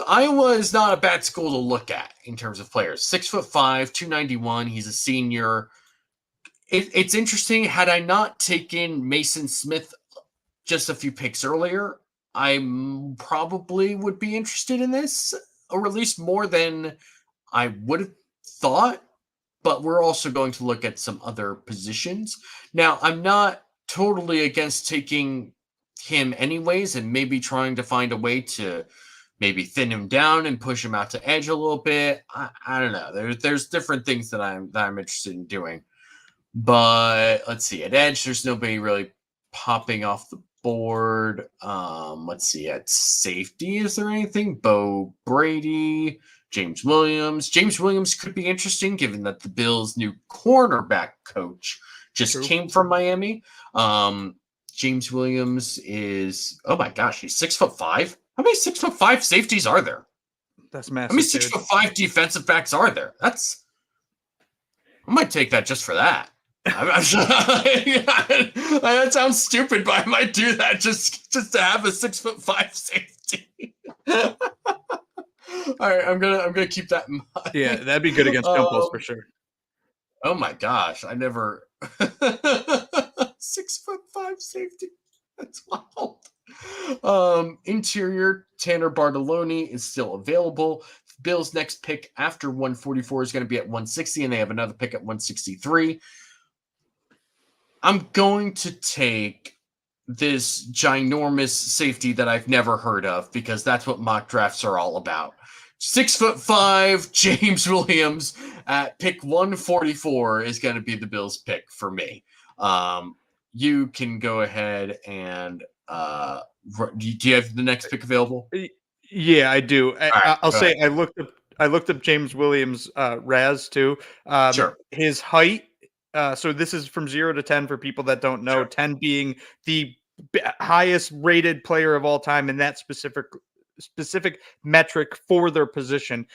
Speaker 1: Iowa is not a bad school to look at in terms of players. 6'5", 291. He's a senior. It's interesting. Had I not taken Mason Smith just a few picks earlier, I probably would be interested in this, or at least more than I would have thought. But we're also going to look at some other positions. Now, I'm not totally against taking him anyways, and maybe trying to find a way to maybe thin him down and push him out to edge a little bit. I don't know. There's different things that I'm interested in doing. But let's see. At edge, there's nobody really popping off the board. Let's see. At safety, is there anything? Bo Brady, James Williams. James Williams could be interesting given that the Bills' new cornerback coach just came from Miami. James Williams is, oh my gosh, he's 6'5". How many 6'5" safeties are there?
Speaker 2: That's massive.
Speaker 1: How many 6'5" defensive backs are there? I might take that just for that. I'm sure, that sounds stupid, but I might do that just to have a 6'5" safety. All right, I'm gonna keep that in mind.
Speaker 2: Yeah, that'd be good against Campos for sure.
Speaker 1: Oh my gosh, I never 6'5" safety. That's wild. Interior, Tanner Bartoloni is still available. Bills' next pick after 144 is going to be at 160, and they have another pick at 163. I'm going to take this ginormous safety that I've never heard of, because that's what mock drafts are all about. 6'5", James Williams at pick 144 is going to be the Bills' pick for me. You can go ahead and do you have the next pick available?
Speaker 2: Yeah, I do. I'll say
Speaker 1: ahead.
Speaker 2: I looked up James Williams' Raz too.
Speaker 1: Sure.
Speaker 2: His height. So this is from 0 to 10 for people that don't know. Sure. 10 being the highest rated player of all time in that specific metric for their position.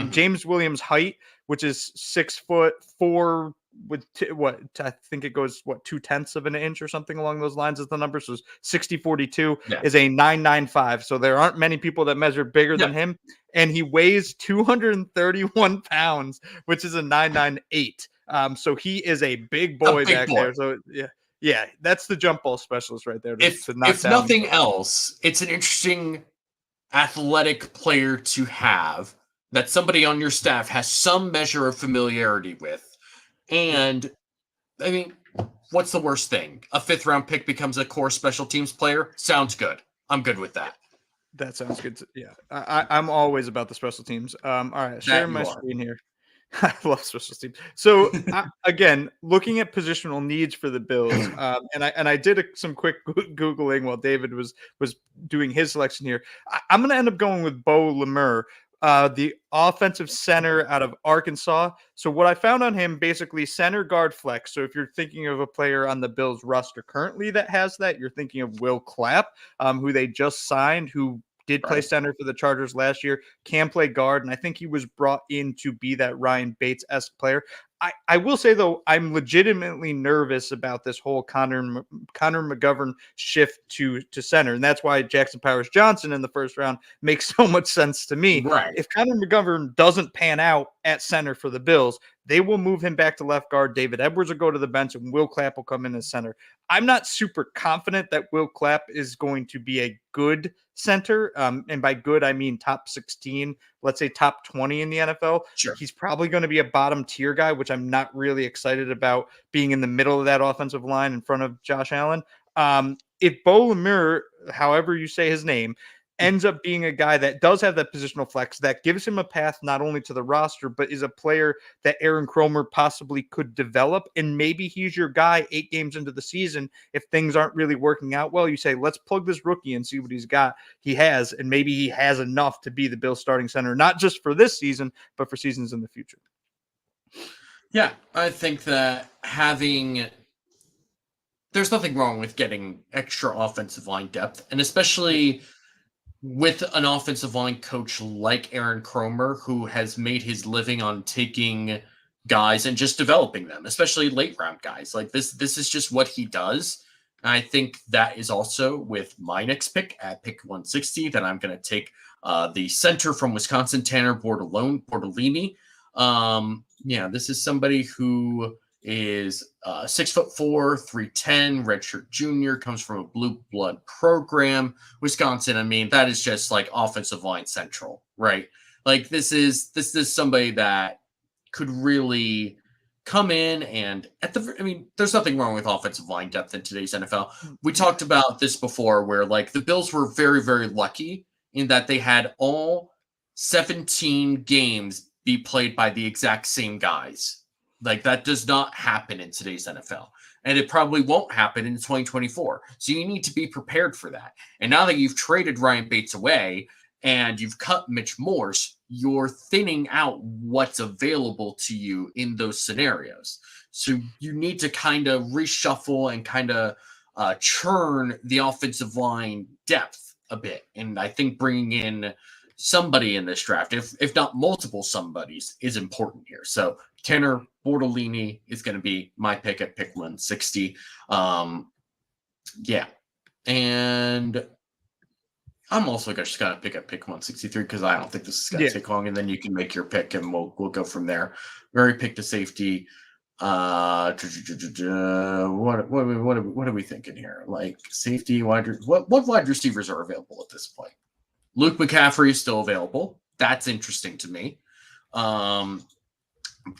Speaker 2: James Williams' height, which is 6'4" with I think it goes 2/10 of an inch or something along those lines is the number. So 60-42 is a 995. So there aren't many people that measure bigger than him, and he weighs 231 pounds, which is a 998. So he is a big boy back there. So yeah, that's the jump ball specialist right there.
Speaker 1: If nothing else, it's an interesting athletic player to have that somebody on your staff has some measure of familiarity with. And I mean, what's the worst thing? A 5th round pick becomes a core special teams player. Sounds good. I'm good with that.
Speaker 2: That sounds good. Yeah, I'm always about the special teams. All right, sharing my screen here. I love special teams. So again, looking at positional needs for the Bills, and I did some quick Googling while David was doing his selection here. I'm going to end up going with Bo Lemur, the offensive center out of Arkansas. So what I found on him, basically center, guard, flex. So if you're thinking of a player on the Bills roster currently that has that, you're thinking of Will Clapp, who they just signed, who did play center for the Chargers last year, can play guard, and I think he was brought in to be that Ryan Bates-esque player. I will say, though, I'm legitimately nervous about this whole Connor McGovern shift to center, and that's why Jackson Powers-Johnson in the first round makes so much sense to me.
Speaker 1: Right.
Speaker 2: If Connor McGovern doesn't pan out at center for the Bills, they will move him back to left guard. David Edwards will go to the bench, and Will Clapp will come in as center. I'm not super confident that Will Clapp is going to be a good center. And by good, I mean top 16, let's say top 20 in the NFL.
Speaker 1: Sure.
Speaker 2: He's probably going to be a bottom tier guy, which I'm not really excited about being in the middle of that offensive line in front of Josh Allen. If Bo Lemur, however you say his name, ends up being a guy that does have that positional flex, that gives him a path not only to the roster, but is a player that Aaron Cromer possibly could develop. And maybe he's your guy 8 games into the season. If things aren't really working out well, you say, let's plug this rookie and see what he has. And maybe he has enough to be the Bills starting center, not just for this season, but for seasons in the future.
Speaker 1: Yeah, I think that there's nothing wrong with getting extra offensive line depth, and especially with an offensive line coach like Aaron Cromer, who has made his living on taking guys and just developing them, especially late round guys. Like this is just what he does. And I think that is also with my next pick at pick 160 that I'm going to take the center from Wisconsin, Tanner Bortolini. This is somebody who is 6'4", 310, redshirt junior, comes from a blue blood program. Wisconsin, I mean, that is just like offensive line central, right? Like this is somebody that could really come in and there's nothing wrong with offensive line depth in today's NFL. We talked about this before where like the Bills were very, very lucky in that they had all 17 games be played by the exact same guys. Like that does not happen in today's NFL, and it probably won't happen in 2024. So you need to be prepared for that. And now that you've traded Ryan Bates away and you've cut Mitch Morse, you're thinning out what's available to you in those scenarios. So you need to kind of reshuffle and kind of churn the offensive line depth a bit. And I think bringing in somebody in this draft, if not multiple somebodies, is important here. So Tanner Bortolini is going to be my pick at pick 160. And I'm also just going to pick up pick 163 because I don't think this is going to take long, and then you can make your pick and we'll go from there. Very pick to safety. What are we thinking here? Like safety, what wide receivers are available at this point? Luke McCaffrey is still available. That's interesting to me.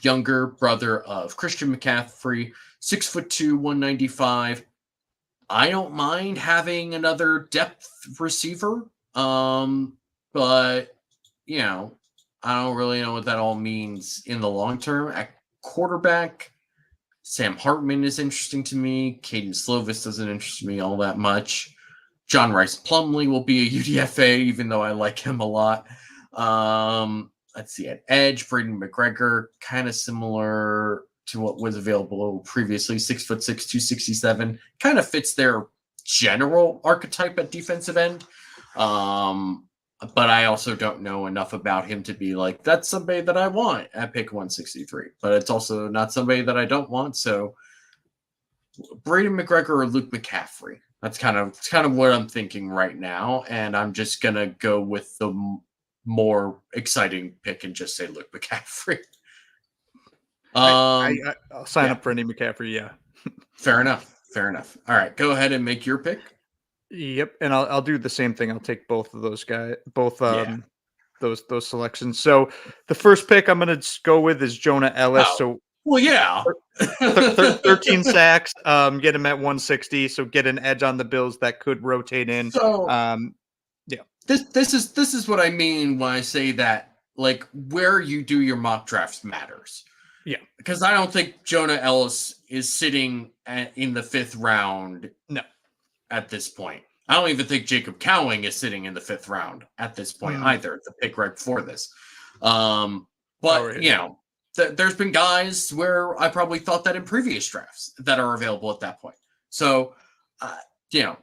Speaker 1: Younger brother of Christian McCaffrey, 6'2", 195. I don't mind having another depth receiver. But you know, I don't really know what that all means in the long term. At quarterback, Sam Hartman is interesting to me. Caden Slovis doesn't interest me all that much. John Rice Plumlee will be a UDFA, even though I like him a lot. Let's see, at edge, Braden McGregor, kind of similar to what was available previously, 6'6", 267, kind of fits their general archetype at defensive end. But I also don't know enough about him to be like, that's somebody that I want at pick 163. But it's also not somebody that I don't want. So Braden McGregor or Luke McCaffrey. That's kind of what I'm thinking right now. And I'm just going to go with the more exciting pick and just say Luke McCaffrey.
Speaker 2: I'll sign up for any McCaffrey. Yeah.
Speaker 1: Fair enough. All right. Go ahead and make your pick.
Speaker 2: Yep, and I'll do the same thing. I'll take both of those guys, those selections. So the first pick I'm going to go with is Jonah Ellis. So 13 sacks. Get him at 160. So get an edge on the Bills that could rotate in.
Speaker 1: So this is what I mean when I say that, like, where you do your mock drafts matters.
Speaker 2: Yeah,
Speaker 1: because I don't think Jonah Ellis is sitting in the 5th round.
Speaker 2: No.
Speaker 1: At this point, I don't even think Jacob Cowing is sitting in the 5th round at this point either. The pick right before this, but you know, there's been guys where I probably thought that in previous drafts that are available at that point. So, you know,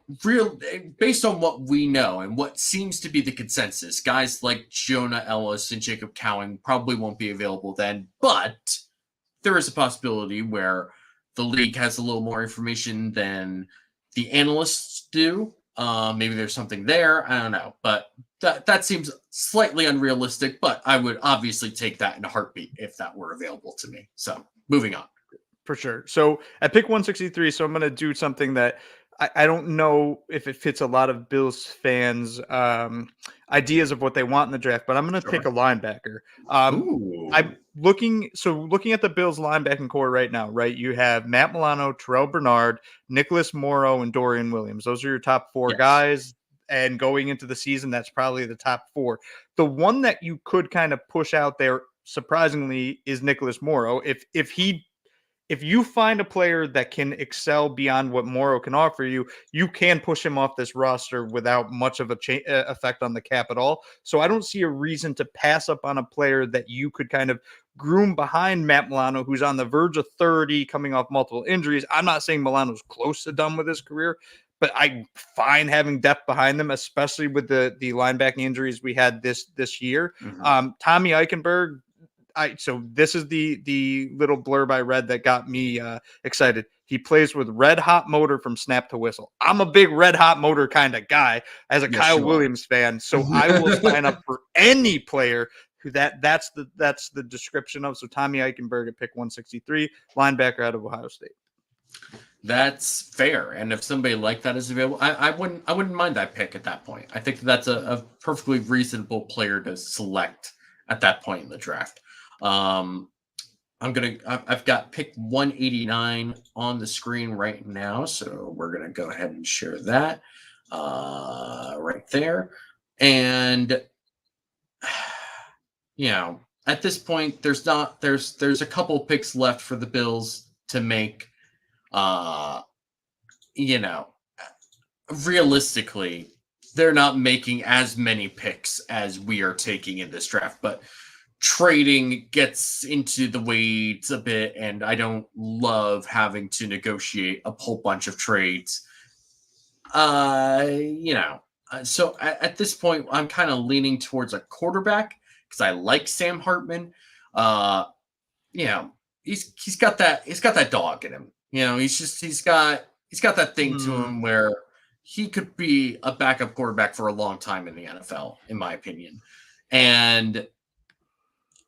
Speaker 1: based on what we know and what seems to be the consensus, guys like Jonah Ellis and Jacob Cowing probably won't be available then. But there is a possibility where the league has a little more information than the analysts do. Maybe there's something there. I don't know. But that seems slightly unrealistic, but I would obviously take that in a heartbeat if that were available to me. So moving on.
Speaker 2: For sure. So at pick 163, so I'm going to do something that I don't know if it fits a lot of Bills fans' ideas of what they want in the draft, but I'm going to pick a linebacker. I'm looking at the Bills linebacking core right now, right? You have Matt Milano, Terrell Bernard, Nicholas Morrow, and Dorian Williams. Those are your top 4 guys. And going into the season, that's probably the top 4. The one that you could kind of push out there, surprisingly, is Nicholas Morrow. If you find a player that can excel beyond what Morrow can offer you, you can push him off this roster without much of a effect on the cap at all. So I don't see a reason to pass up on a player that you could kind of groom behind Matt Milano, who's on the verge of 30, coming off multiple injuries. I'm not saying Milano's close to done with his career, but I'm fine having depth behind them, especially with the linebacking injuries we had this year. Tommy Eichenberg. So this is the little blurb I read that got me excited. He plays with red hot motor from snap to whistle. I'm a big red hot motor kind of guy as a Kyle Williams fan, so I will sign up for any player who that's the description of. So Tommy Eichenberg at pick 163, linebacker out of Ohio State.
Speaker 1: That's fair, and if somebody like that is available, I wouldn't mind that pick at that point. I think that's a perfectly reasonable player to select at that point in the draft. I've got pick 189 on the screen right now, so we're gonna go ahead and share that right there. And you know, at this point, there's a couple picks left for the Bills to make. You know, realistically, they're not making as many picks as we are taking in this draft, but trading gets into the weeds a bit, and I don't love having to negotiate a whole bunch of trades. You know, so at this point, I'm kind of leaning towards a quarterback because I like Sam Hartman. You know, he's got that dog in him. You know, he's got that thing to him where he could be a backup quarterback for a long time in the NFL, in my opinion. And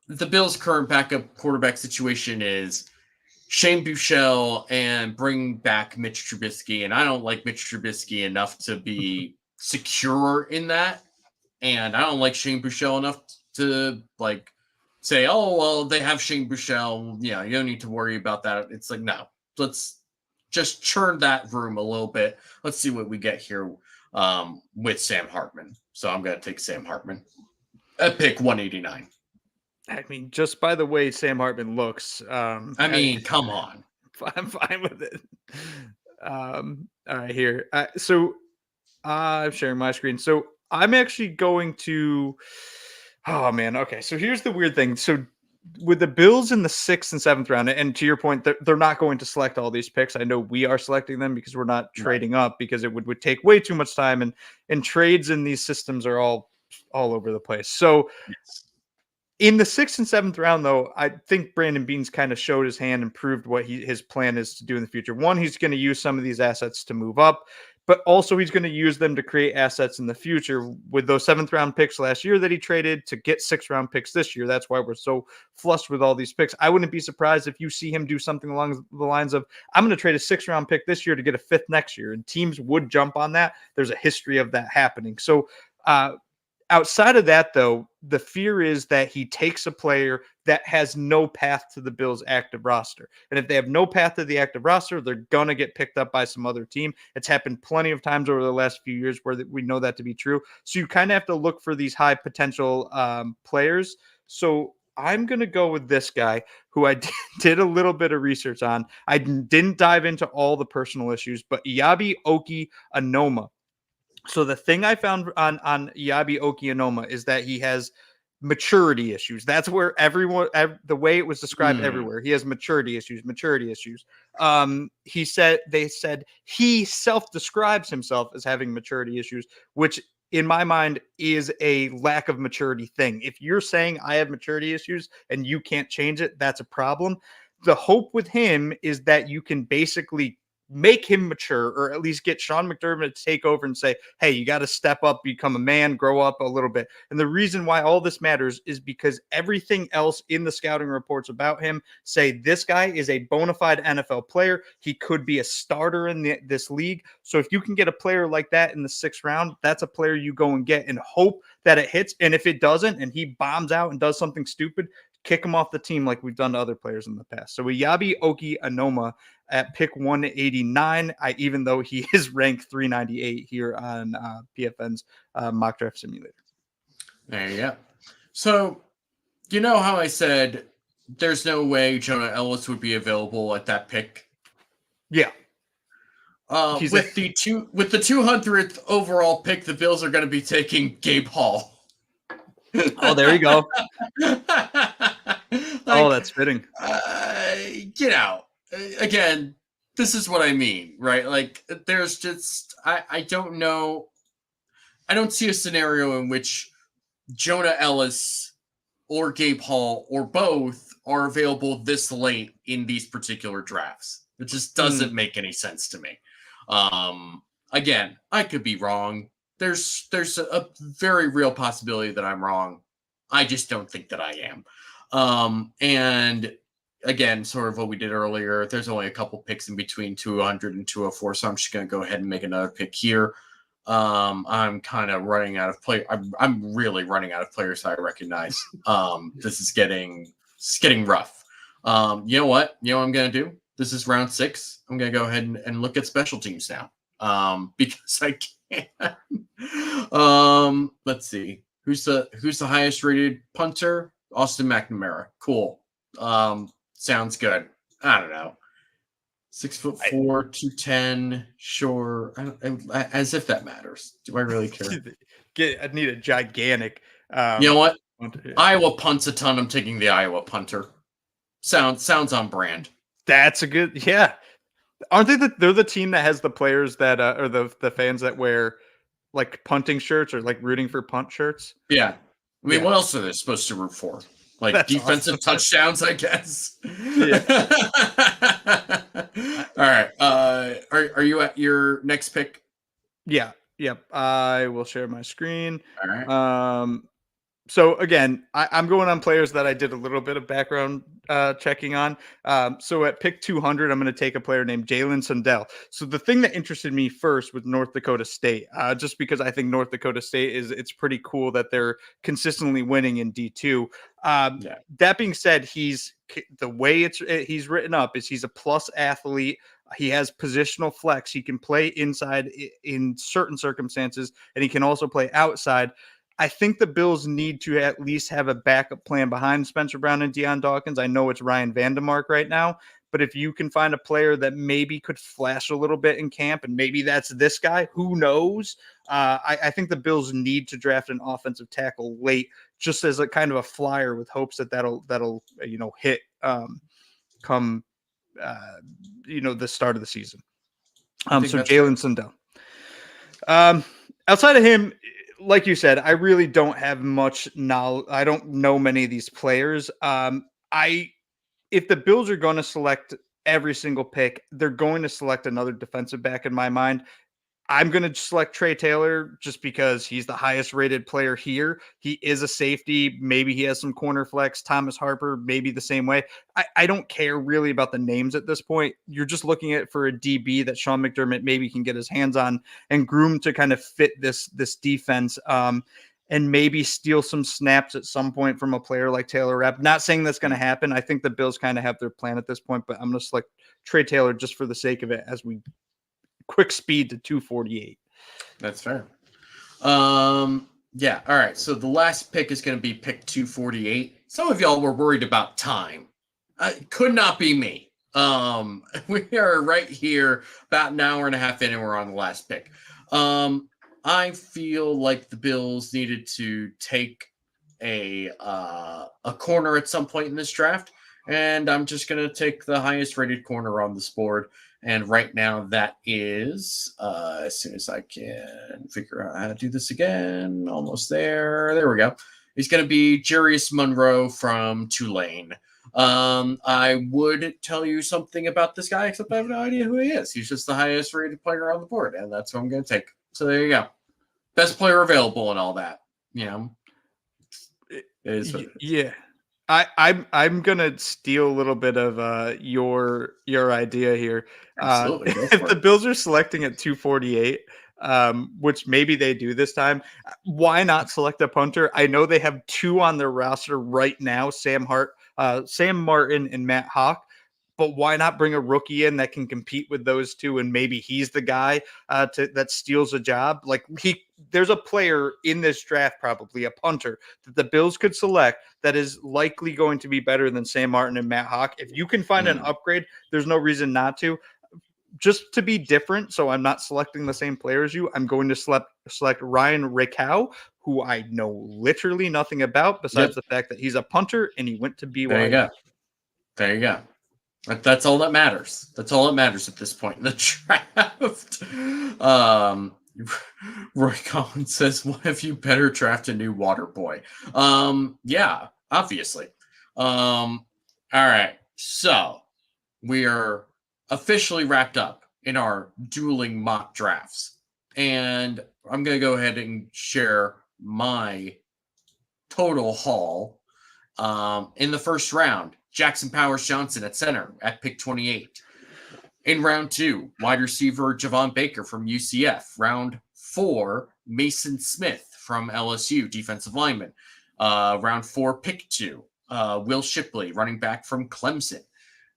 Speaker 1: the Bills' current backup quarterback situation is Shane Buechele and bring back Mitch Trubisky. And I don't like Mitch Trubisky enough to be secure in that. And I don't like Shane Buechele enough to like say, oh, well, they have Shane Buechele. Yeah, you don't need to worry about that. It's like, no, let's just churn that room a little bit. Let's see what we get here with Sam Hartman. So I'm going to take Sam Hartman at pick 189.
Speaker 2: I mean, just by the way Sam Hartman looks,
Speaker 1: come on.
Speaker 2: I'm fine with it. All right, here. So I'm sharing my screen. So I'm actually going to. Oh man. Okay. So here's the weird thing. So with the Bills in the 6th and 7th round, and to your point, they're not going to select all these picks. I know we are selecting them because we're not trading up, because it would take way too much time, and trades in these systems are all over the place. So in the 6th and 7th round, though, I think Brandon Beane's kind of showed his hand and proved what his plan is to do in the future. One, he's going to use some of these assets to move up, but also he's going to use them to create assets in the future with those 7th round picks last year that he traded to get 6th round picks this year. That's why we're so flushed with all these picks. I wouldn't be surprised if you see him do something along the lines of, I'm going to trade a 6th round pick this year to get a 5th next year. And teams would jump on that. There's a history of that happening. So, outside of that, though, the fear is that he takes a player that has no path to the Bills' active roster. And if they have no path to the active roster, they're going to get picked up by some other team. It's happened plenty of times over the last few years where we know that to be true. So you kind of have to look for these high potential players. So I'm going to go with this guy who I did a little bit of research on. I didn't dive into all the personal issues, but Yabi Oki Anoma. So the thing I found on Yabi Okianoma is that he has maturity issues. That's where the way it was described everywhere. He has maturity issues. They said he self-describes himself as having maturity issues, which in my mind is a lack of maturity thing. If you're saying I have maturity issues and you can't change it, that's a problem. The hope with him is that you can basically make him mature, or at least get Sean McDermott to take over and say, hey, you got to step up, become a man, grow up a little bit. And the reason why all this matters is because everything else in the scouting reports about him say this guy is a bona fide NFL player. He could be a starter in this league. So if you can get a player like that in the 6th round, that's a player you go and get and hope that it hits. And if it doesn't, and he bombs out and does something stupid, kick him off the team like we've done to other players in the past. So Yabi Oki Anoma at pick 189, even though he is ranked 398 here on PFN's mock draft simulator.
Speaker 1: There you go. So, you know how I said there's no way Jonah Ellis would be available at that pick?
Speaker 2: Yeah.
Speaker 1: With the 200th overall pick, the Bills are going to be taking Gabe Hall.
Speaker 2: Oh, there you go. That's fitting.
Speaker 1: Again, this is what I mean, right? Like, there's just, I don't know. I don't see a scenario in which Jonah Ellis or Gabe Hall or both are available this late in these particular drafts. It just doesn't make any sense to me. Again, I could be wrong. There's a very real possibility that I'm wrong. I just don't think that I am. And again, sort of what we did earlier, there's only a couple picks in between 200 and 204, so I'm just going to go ahead and make another pick here. I'm kind of running out of play. I'm really running out of players that I recognize. This is getting rough. You know what? You know what I'm going to do? This is round 6. I'm going to go ahead and look at special teams now. Because I can. Let's see. Who's the highest rated punter? Austin McNamara. Cool. Sounds good. I don't know. 6'4", 210. Sure. As if that matters. Do I really care?
Speaker 2: I need a gigantic.
Speaker 1: You know what? Iowa punts a ton. I'm taking the Iowa punter. Sounds on brand.
Speaker 2: That's a good. Yeah. Aren't they they're the team that has the players that or the fans that wear like punting shirts or like rooting for punt shirts?
Speaker 1: Yeah. I mean, what else are they supposed to root for? Like that's defensive touchdowns, I guess. Yeah. All right. Are you at your next pick?
Speaker 2: Yeah. Yep. I will share my screen.
Speaker 1: All right.
Speaker 2: So again, I'm going on players that I did a little bit of background checking on. So at pick 200, I'm going to take a player named Jalen Sundell. So the thing that interested me first was North Dakota State, just because I think North Dakota State it's pretty cool that they're consistently winning in D2. That being said, the way he's written up is he's a plus athlete. He has positional flex. He can play inside in certain circumstances, and he can also play outside. I think the Bills need to at least have a backup plan behind Spencer Brown and Deion Dawkins. I know it's Ryan Vandemark right now, but if you can find a player that maybe could flash a little bit in camp, and maybe that's this guy, who knows? I think the Bills need to draft an offensive tackle late, just as a kind of a flyer, with hopes that that'll hit come the start of the season. So Jalen Sundell. Outside of him, like you said, I really don't have much knowledge. I don't know many of these players. If the Bills are going to select every single pick, they're going to select another defensive back in my mind. I'm going to select Trey Taylor just because he's the highest rated player here. He is a safety. Maybe he has some corner flex. Thomas Harper, maybe the same way. I don't care really about the names at this point. You're just looking at for a DB that Sean McDermott maybe can get his hands on and groom to kind of fit this defense. And maybe steal some snaps at some point from a player like Taylor Rapp. Not saying that's going to happen. I think the Bills kind of have their plan at this point, but I'm going to select Trey Taylor just for the sake of it as we quick speed to 248.
Speaker 1: That's fair. Yeah. All right. So the last pick is going to be pick 248. Some of y'all were worried about time. Could not be me. We are right here about an hour and a half in, and we're on the last pick. I feel like the Bills needed to take a corner at some point in this draft, and I'm just going to take the highest rated corner on this board. And right now that is, as soon as I can figure out how to do this again, almost there. There we go. He's going to be Jarius Monroe from Tulane. I would tell you something about this guy, except I have no idea who he is. He's just the highest rated player on the board, and that's what I'm going to take. So there you go. Best player available and all that.
Speaker 2: Yeah. I'm gonna steal a little bit of your idea here.
Speaker 1: Absolutely.
Speaker 2: If the Bills are selecting at 248, which maybe they do this time, why not select a punter? I know they have two on their roster right now: Sam Martin and Matt Hawk. But why not bring a rookie in that can compete with those two, and maybe he's the guy that steals a job? Like there's a player in this draft, probably a punter, that the Bills could select that is likely going to be better than Sam Martin and Matt Hawk. If you can find an upgrade, there's no reason not to. Just to be different, so I'm not selecting the same player as you, I'm going to select Ryan Rickow, who I know literally nothing about besides the fact that he's a punter and he went to BYU.
Speaker 1: There you go. That's all that matters. That's all that matters at this point in the draft. Roy Collins says, "What if you better draft a new water boy?" Yeah, obviously. All right. So we are officially wrapped up in our dueling mock drafts, and I'm going to go ahead and share my total haul. In the first round, Jackson Powers Johnson at center at pick 28. In round 2, wide receiver Javon Baker from UCF. Round 4, Mason Smith from LSU, defensive lineman. Round 4, pick 2, Will Shipley, running back from Clemson.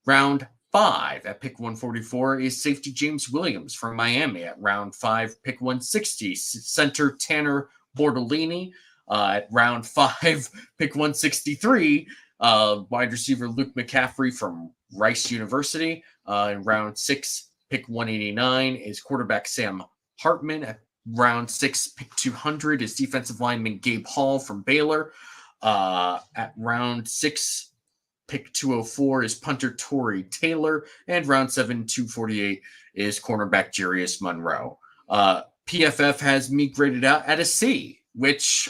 Speaker 1: Round 5 at pick 144 is safety James Williams from Miami. At round 5, pick 160, center Tanner Bordolini. At round 5, pick 163, wide receiver Luke McCaffrey from Rice University. In round 6, pick 189 is quarterback Sam Hartman. At round 6, pick 200 is defensive lineman Gabe Hall from Baylor. At round 6, pick 204 is punter Torrey Taylor. And round 7, 248 is cornerback Jarius Monroe. PFF has me graded out at a C, which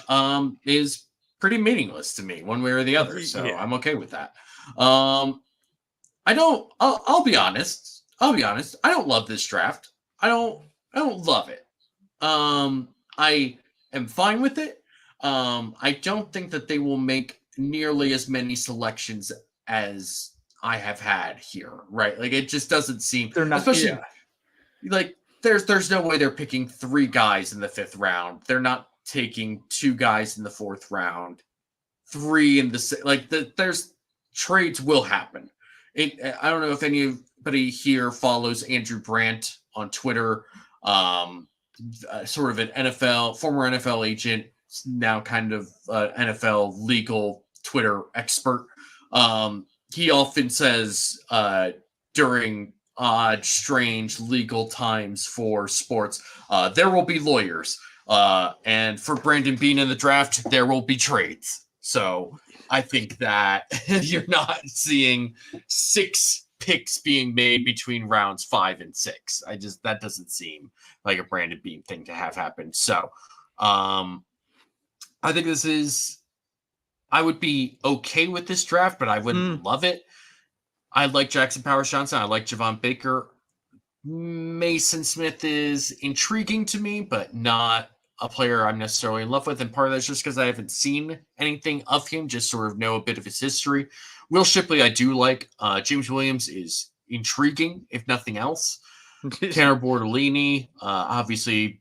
Speaker 1: is pretty meaningless to me one way or the other. So I'm okay with that. I'll be honest. I don't love this draft. I don't love it. I am fine with it. I don't think that they will make nearly as many selections as I have had here. Right. Like it just doesn't seem, they're not, especially like there's no way they're picking 3 guys in the 5th round. They're not taking 2 guys in the 4th round, 3 in the there's trades will happen. I don't know if any of here follows Andrew Brandt on Twitter, sort of an former NFL agent, now kind of NFL legal Twitter expert. He often says during odd, strange legal times for sports, there will be lawyers. And for Brandon Beane in the draft, there will be trades. So I think that you're not seeing 6 picks being made between rounds 5 and 6. That doesn't seem like a Brandon Beane thing to have happen. So I think I would be okay with this draft, but I wouldn't love it. I like Jackson Powers Johnson. I like Javon Baker. Mason Smith is intriguing to me, but not a player I'm necessarily in love with. And part of that's just because I haven't seen anything of him, just sort of know a bit of his history. Will Shipley, I do like. James Williams is intriguing, if nothing else. Tanner Bortolini, obviously,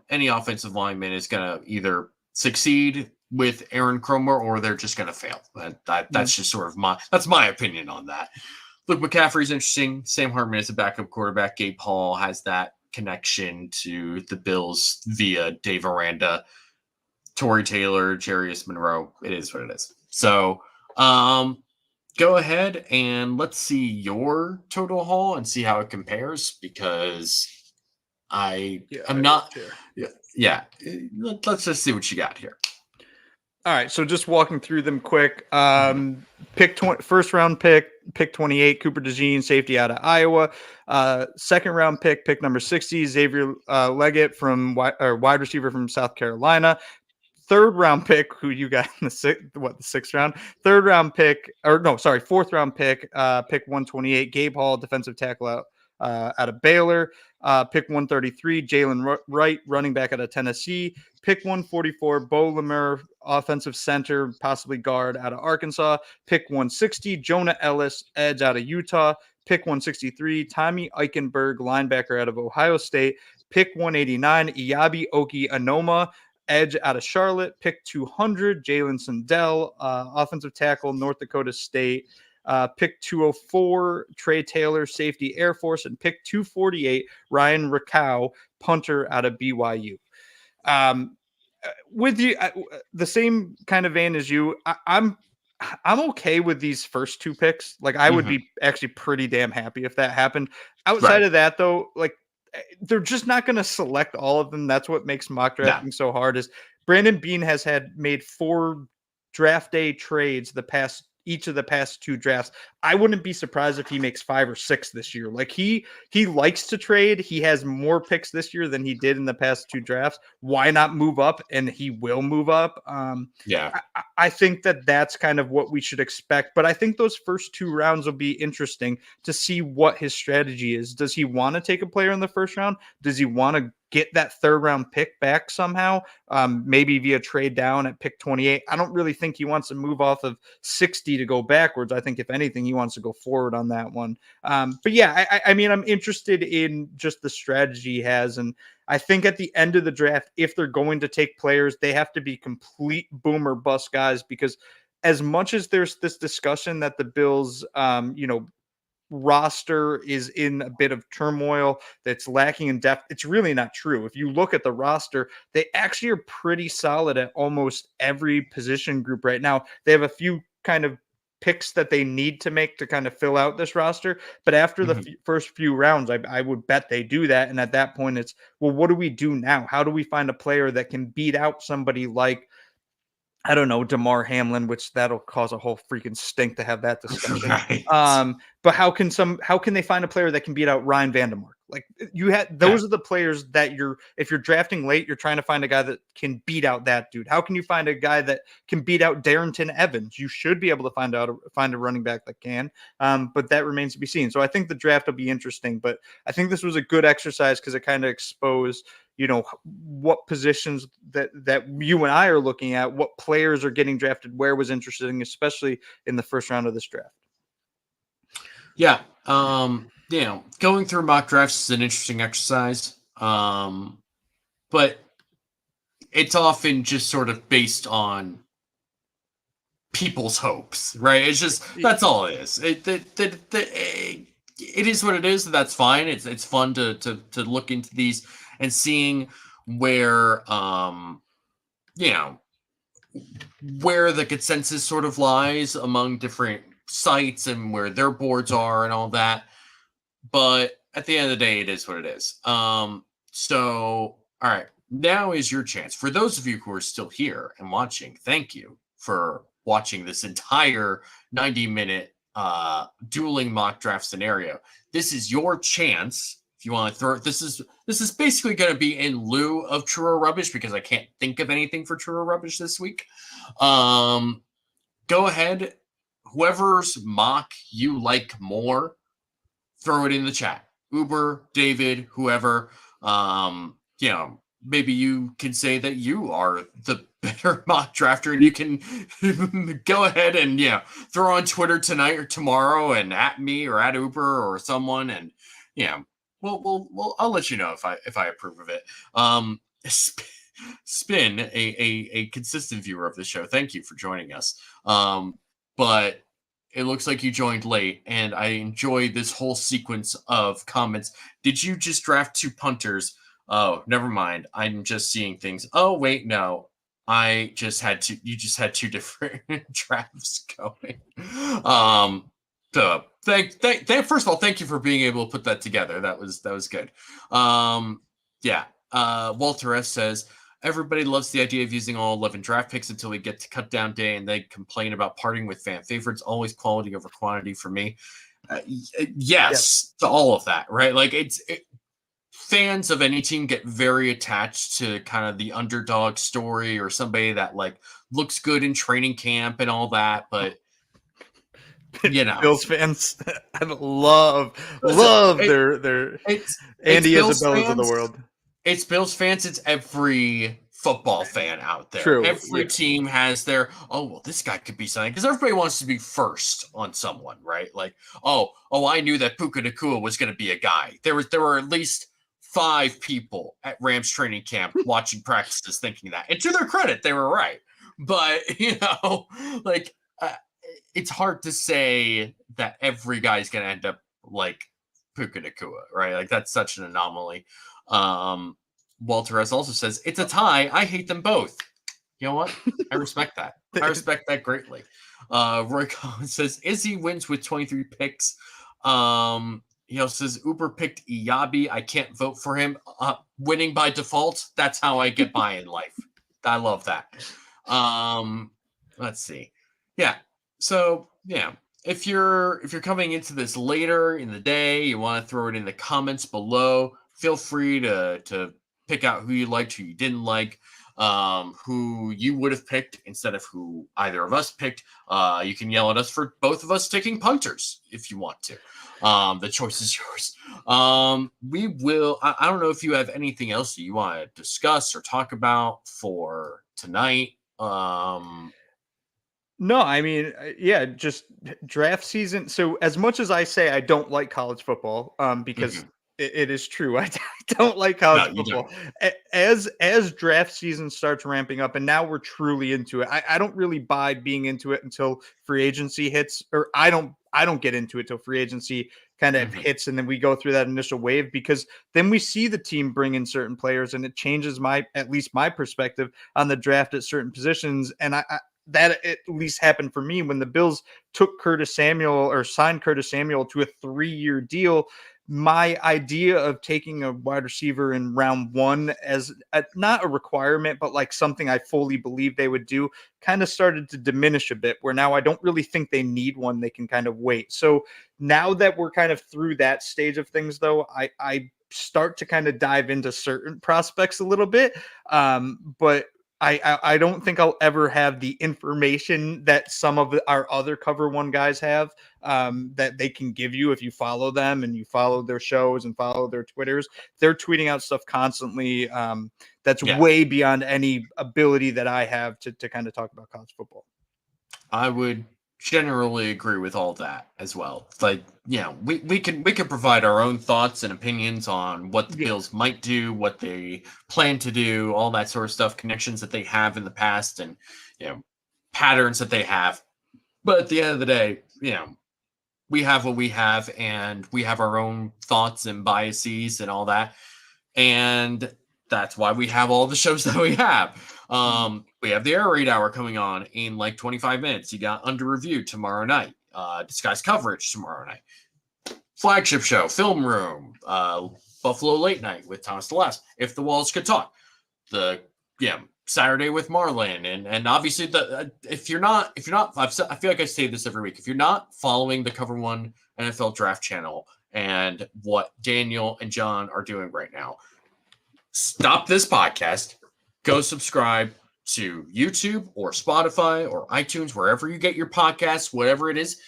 Speaker 1: any offensive lineman is going to either succeed with Aaron Cromer or they're just going to fail. That's just sort of my opinion on that. Luke McCaffrey's interesting. Sam Hartman is a backup quarterback. Gabe Hall has that connection to the Bills via Dave Aranda. Torrey Taylor, Jarius Monroe. It is what it is. So go ahead and let's see your total haul and see how it compares, because I'm not. Yeah. Let's just see what you got here.
Speaker 2: All right, so just walking through them quick. First round pick 28, Cooper DeJean, safety out of Iowa. Second round pick number 60, Xavier Leggett from wide receiver from South Carolina. Third round pick, who you got in the sixth round? Fourth round pick, pick 128, Gabe Hall, defensive tackle out of Baylor. Pick 133, Jalen Wright, running back out of Tennessee. Pick 144, Bo Lemur, offensive center, possibly guard out of Arkansas. Pick 160, Jonah Ellis, edge out of Utah. Pick 163, Tommy Eichenberg, linebacker out of Ohio State. Pick 189, Iyabi Oki Anoma, edge out of Charlotte. Pick 200, Jalen Sundell, offensive tackle, North Dakota State. Pick 204, Trey Taylor, safety, Air Force. And pick 248, Ryan Rakow, punter out of BYU. With you, the same kind of vein as you, I'm okay with these first 2 picks. Like, I would be actually pretty damn happy if that happened. Outside of that, though, like, they're just not going to select all of them. That's what makes mock drafting so hard. Is Brandon Beane has made 4 draft day trades each of the past 2 drafts. I wouldn't be surprised if he makes 5 or 6 this year. Like, he likes to trade. He has more picks this year than he did in the past 2 drafts. Why not move up? And he will move up. I think that's kind of what we should expect. But I think those first 2 rounds will be interesting to see what his strategy is. Does he want to take a player in the first round? Does he want to get that 3rd round pick back somehow, maybe via trade down at pick 28? I don't really think he wants to move off of 60 to go backwards. I think if anything, he wants to go forward on that one. But yeah, I mean, I'm interested in just the strategy he has. And I think at the end of the draft, if they're going to take players, they have to be complete boom or bust guys, because as much as there's this discussion that the Bills, roster is in a bit of turmoil, that's lacking in depth, it's really not true. If you look at the roster, they actually are pretty solid at almost every position group right now. They have a few kind of picks that they need to make to kind of fill out this roster, but after the first few rounds, I would bet they do that. And at that point, it's, well, what do we do now? How do we find a player that can beat out somebody like, I don't know, DeMar Hamlin, which that'll cause a whole freaking stink to have that discussion. Right. But how can they find a player that can beat out Ryan Vandermark? Like, those are the players that if you're drafting late, you're trying to find a guy that can beat out that dude. How can you find a guy that can beat out Darrington Evans? You should be able to find a running back that can, but that remains to be seen. So I think the draft will be interesting, but I think this was a good exercise because it kind of exposed, what positions that you and I are looking at, what players are getting drafted, where was interesting, especially in the first round of this draft.
Speaker 1: Yeah. Going through mock drafts is an interesting exercise. But it's often just sort of based on people's hopes, right? It's just, that's all it is. it is what it is. That's fine. It's fun to look into these and seeing where you know, where the consensus sort of lies among different sites and where their boards are and all that. But at the end of the day, it is what it is. So all right, now is your chance. For those of you who are still here and watching, thank you for watching this entire 90-minute dueling mock draft scenario. This is your chance. If you want to throw, this is basically going to be in lieu of True or Rubbish because I can't think of anything for True or Rubbish this week. Go ahead, whoever's mock you like more, throw it in the chat. Uber, David, whoever. You know, maybe you can say that you are the better mock drafter, and you can go ahead and throw on Twitter tonight or tomorrow and at me or at Uber or someone, and Well, I'll let you know if I approve of it. Spin, a consistent viewer of the show. Thank you for joining us. But it looks like you joined late, and I enjoyed this whole sequence of comments. Did you just draft 2 punters? Oh, never mind. I'm just seeing things. Oh, wait, no. You just had 2 different drafts going. So first of all, thank you for being able to put that together. That was good. Walter S says everybody loves the idea of using all 11 draft picks until we get to cut down day and they complain about parting with fan favorites. Always quality over quantity for me. Yes, to all of that, right? Like fans of any team get very attached to kind of the underdog story or somebody that like looks good in training camp and all that, but
Speaker 2: Bills fans I love their Andy Isabellas of the world.
Speaker 1: It's Bills fans. It's every football fan out there.
Speaker 2: True.
Speaker 1: Every team has their, oh, well, this guy could be something, because everybody wants to be first on someone, right? Like, oh, I knew that Puka Nacua was going to be a guy. There were at least 5 people at Rams training camp watching practices thinking that. And to their credit, they were right. But, it's hard to say that every guy's going to end up like Puka Nacua, right? Like, that's such an anomaly. Walter S. also says, it's a tie. I hate them both. You know what? I respect that. I respect that greatly. Roy Collins says, Izzy wins with 23 picks. He also says, Uber picked Iyabi. I can't vote for him. Winning by default. That's how I get by in life. I love that. Let's see. Yeah. So, if you're coming into this later in the day, you want to throw it in the comments below. Feel free to pick out who you liked, who you didn't like, who you would have picked instead of who either of us picked. You can yell at us for both of us taking punters if you want to. The choice is yours. We will. I don't know if you have anything else that you want to discuss or talk about for tonight.
Speaker 2: No, I mean, just draft season. So as much as I say I don't like college football, because it is true, I don't like college football. As draft season starts ramping up, and now we're truly into it. I don't really buy being into it until free agency hits, or I don't get into it till free agency kind of hits, and then we go through that initial wave, because then we see the team bring in certain players, and it changes at least my perspective on the draft at certain positions, and that at least happened for me when the Bills took signed Curtis Samuel to a 3-year deal. My idea of taking a wide receiver in round 1 as not a requirement, but like something I fully believe they would do, kind of started to diminish a bit, where now I don't really think they need one. They can kind of wait. So now that we're kind of through that stage of things, though, I start to kind of dive into certain prospects a little bit. But I don't think I'll ever have the information that some of our other Cover One guys have, that they can give you if you follow them and you follow their shows and follow their Twitters. They're tweeting out stuff constantly that's way beyond any ability that I have to kind of talk about college football.
Speaker 1: I would generally agree with all that as well. It's like, we can provide our own thoughts and opinions on what the Bills might do, what they plan to do, all that sort of stuff, connections that they have in the past, and patterns that they have. But at the end of the day, we have what we have, and we have our own thoughts and biases and all that. And that's why we have all the shows that we have. We have the Air Raid Hour coming on in like 25 minutes. You got Under Review tomorrow night. Disguised Coverage tomorrow night. Flagship Show, Film Room, Buffalo Late Night with Thomas DeLast. If the Walls Could Talk. Saturday with Marlin, and obviously if you're not, I feel like I say this every week. If you're not following the Cover One NFL Draft channel and what Daniel and John are doing right now, stop this podcast, go subscribe to YouTube or Spotify or iTunes, wherever you get your podcasts, whatever it is,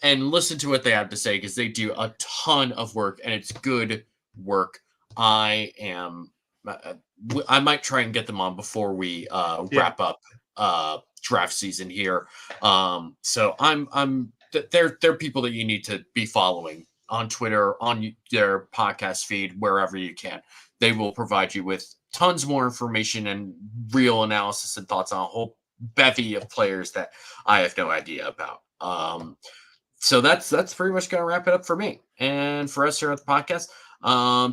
Speaker 1: and listen to what they have to say, because they do a ton of work and it's good work. I might try and get them on before we wrap up draft season here. So they're people that you need to be following on Twitter, on their podcast feed, wherever you can. They will provide you with tons more information and real analysis and thoughts on a whole bevy of players that I have no idea about. So that's pretty much going to wrap it up for me and for us here at the podcast.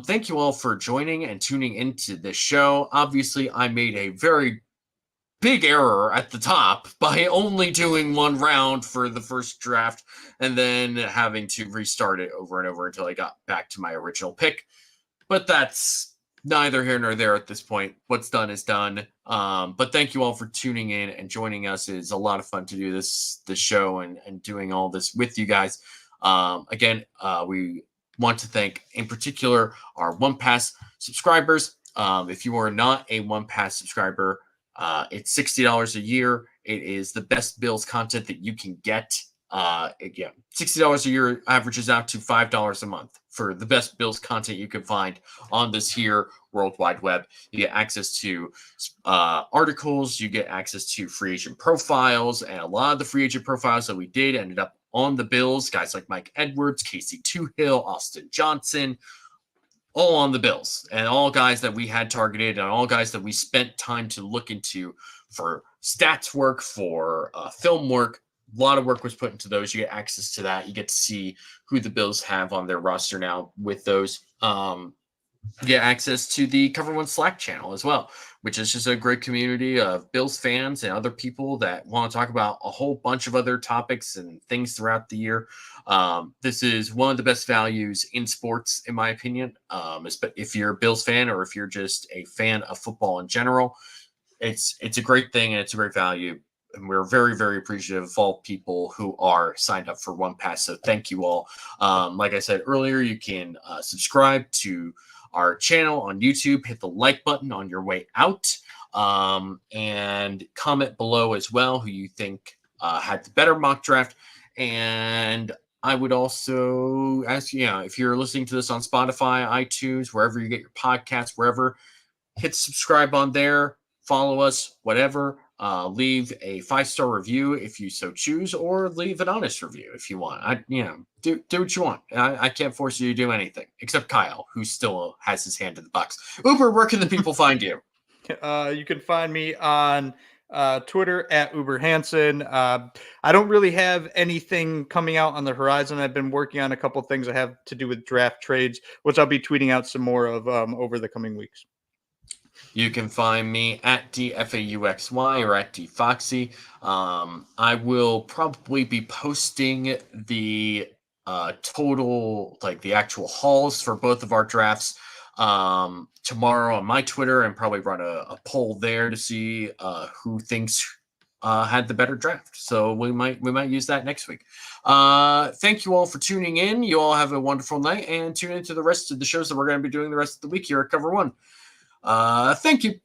Speaker 1: Thank you all for joining and tuning into this show. Obviously, I made a very big error at the top by only doing one round for the first draft and then having to restart it over and over until I got back to my original pick. But that's neither here nor there at this point. What's done is done. But thank you all for tuning in and joining us. It's a lot of fun to do this show and doing all this with you guys. Again, we want to thank in particular our One Pass subscribers. If you are not a One Pass subscriber, it's $60 a year. It is the best Bills content that you can get. Again, $60 a year averages out to $5 a month for the best Bills content you can find on this here World Wide Web. You get access to articles, you get access to free agent profiles, and a lot of the free agent profiles that we did ended up on the Bills. Guys like Mike Edwards, Casey Toohill, Austin Johnson, all on the Bills, and all guys that we had targeted and all guys that we spent time to look into for stats work, for film work. A lot of work was put into those. You get access to that. You get to see who the Bills have on their roster now with those. You get access to the Cover One Slack channel as well, which is just a great community of Bills fans and other people that want to talk about a whole bunch of other topics and things throughout the year. This is one of the best values in sports, in my opinion. If you're a Bills fan or if you're just a fan of football in general, it's a great thing and it's a great value. And we're very, very appreciative of all people who are signed up for One Pass. So thank you all. Like I said earlier, you can subscribe to our channel on YouTube, hit the like button on your way out, and comment below as well who you think had the better mock draft. And I would also ask you, if you're listening to this on Spotify, iTunes, wherever you get your podcasts, wherever, hit subscribe on there, follow us, whatever. Leave a 5-star review if you so choose, or leave an honest review if you want. Do what you want. I can't force you to do anything except Kyle, who still has his hand in the box. Uber, where can the people find you?
Speaker 2: You can find me on Twitter at UberHansen. I don't really have anything coming out on the horizon. I've been working on a couple things that have to do with draft trades, which I'll be tweeting out some more of over the coming weeks.
Speaker 1: You can find me at DFAUXY or at DFoxy. I will probably be posting the total, like the actual hauls for both of our drafts tomorrow on my Twitter, and probably run a poll there to see who thinks had the better draft. So we might use that next week. Thank you all for tuning in. You all have a wonderful night, and tune into the rest of the shows that we're going to be doing the rest of the week here at Cover One. Thank you.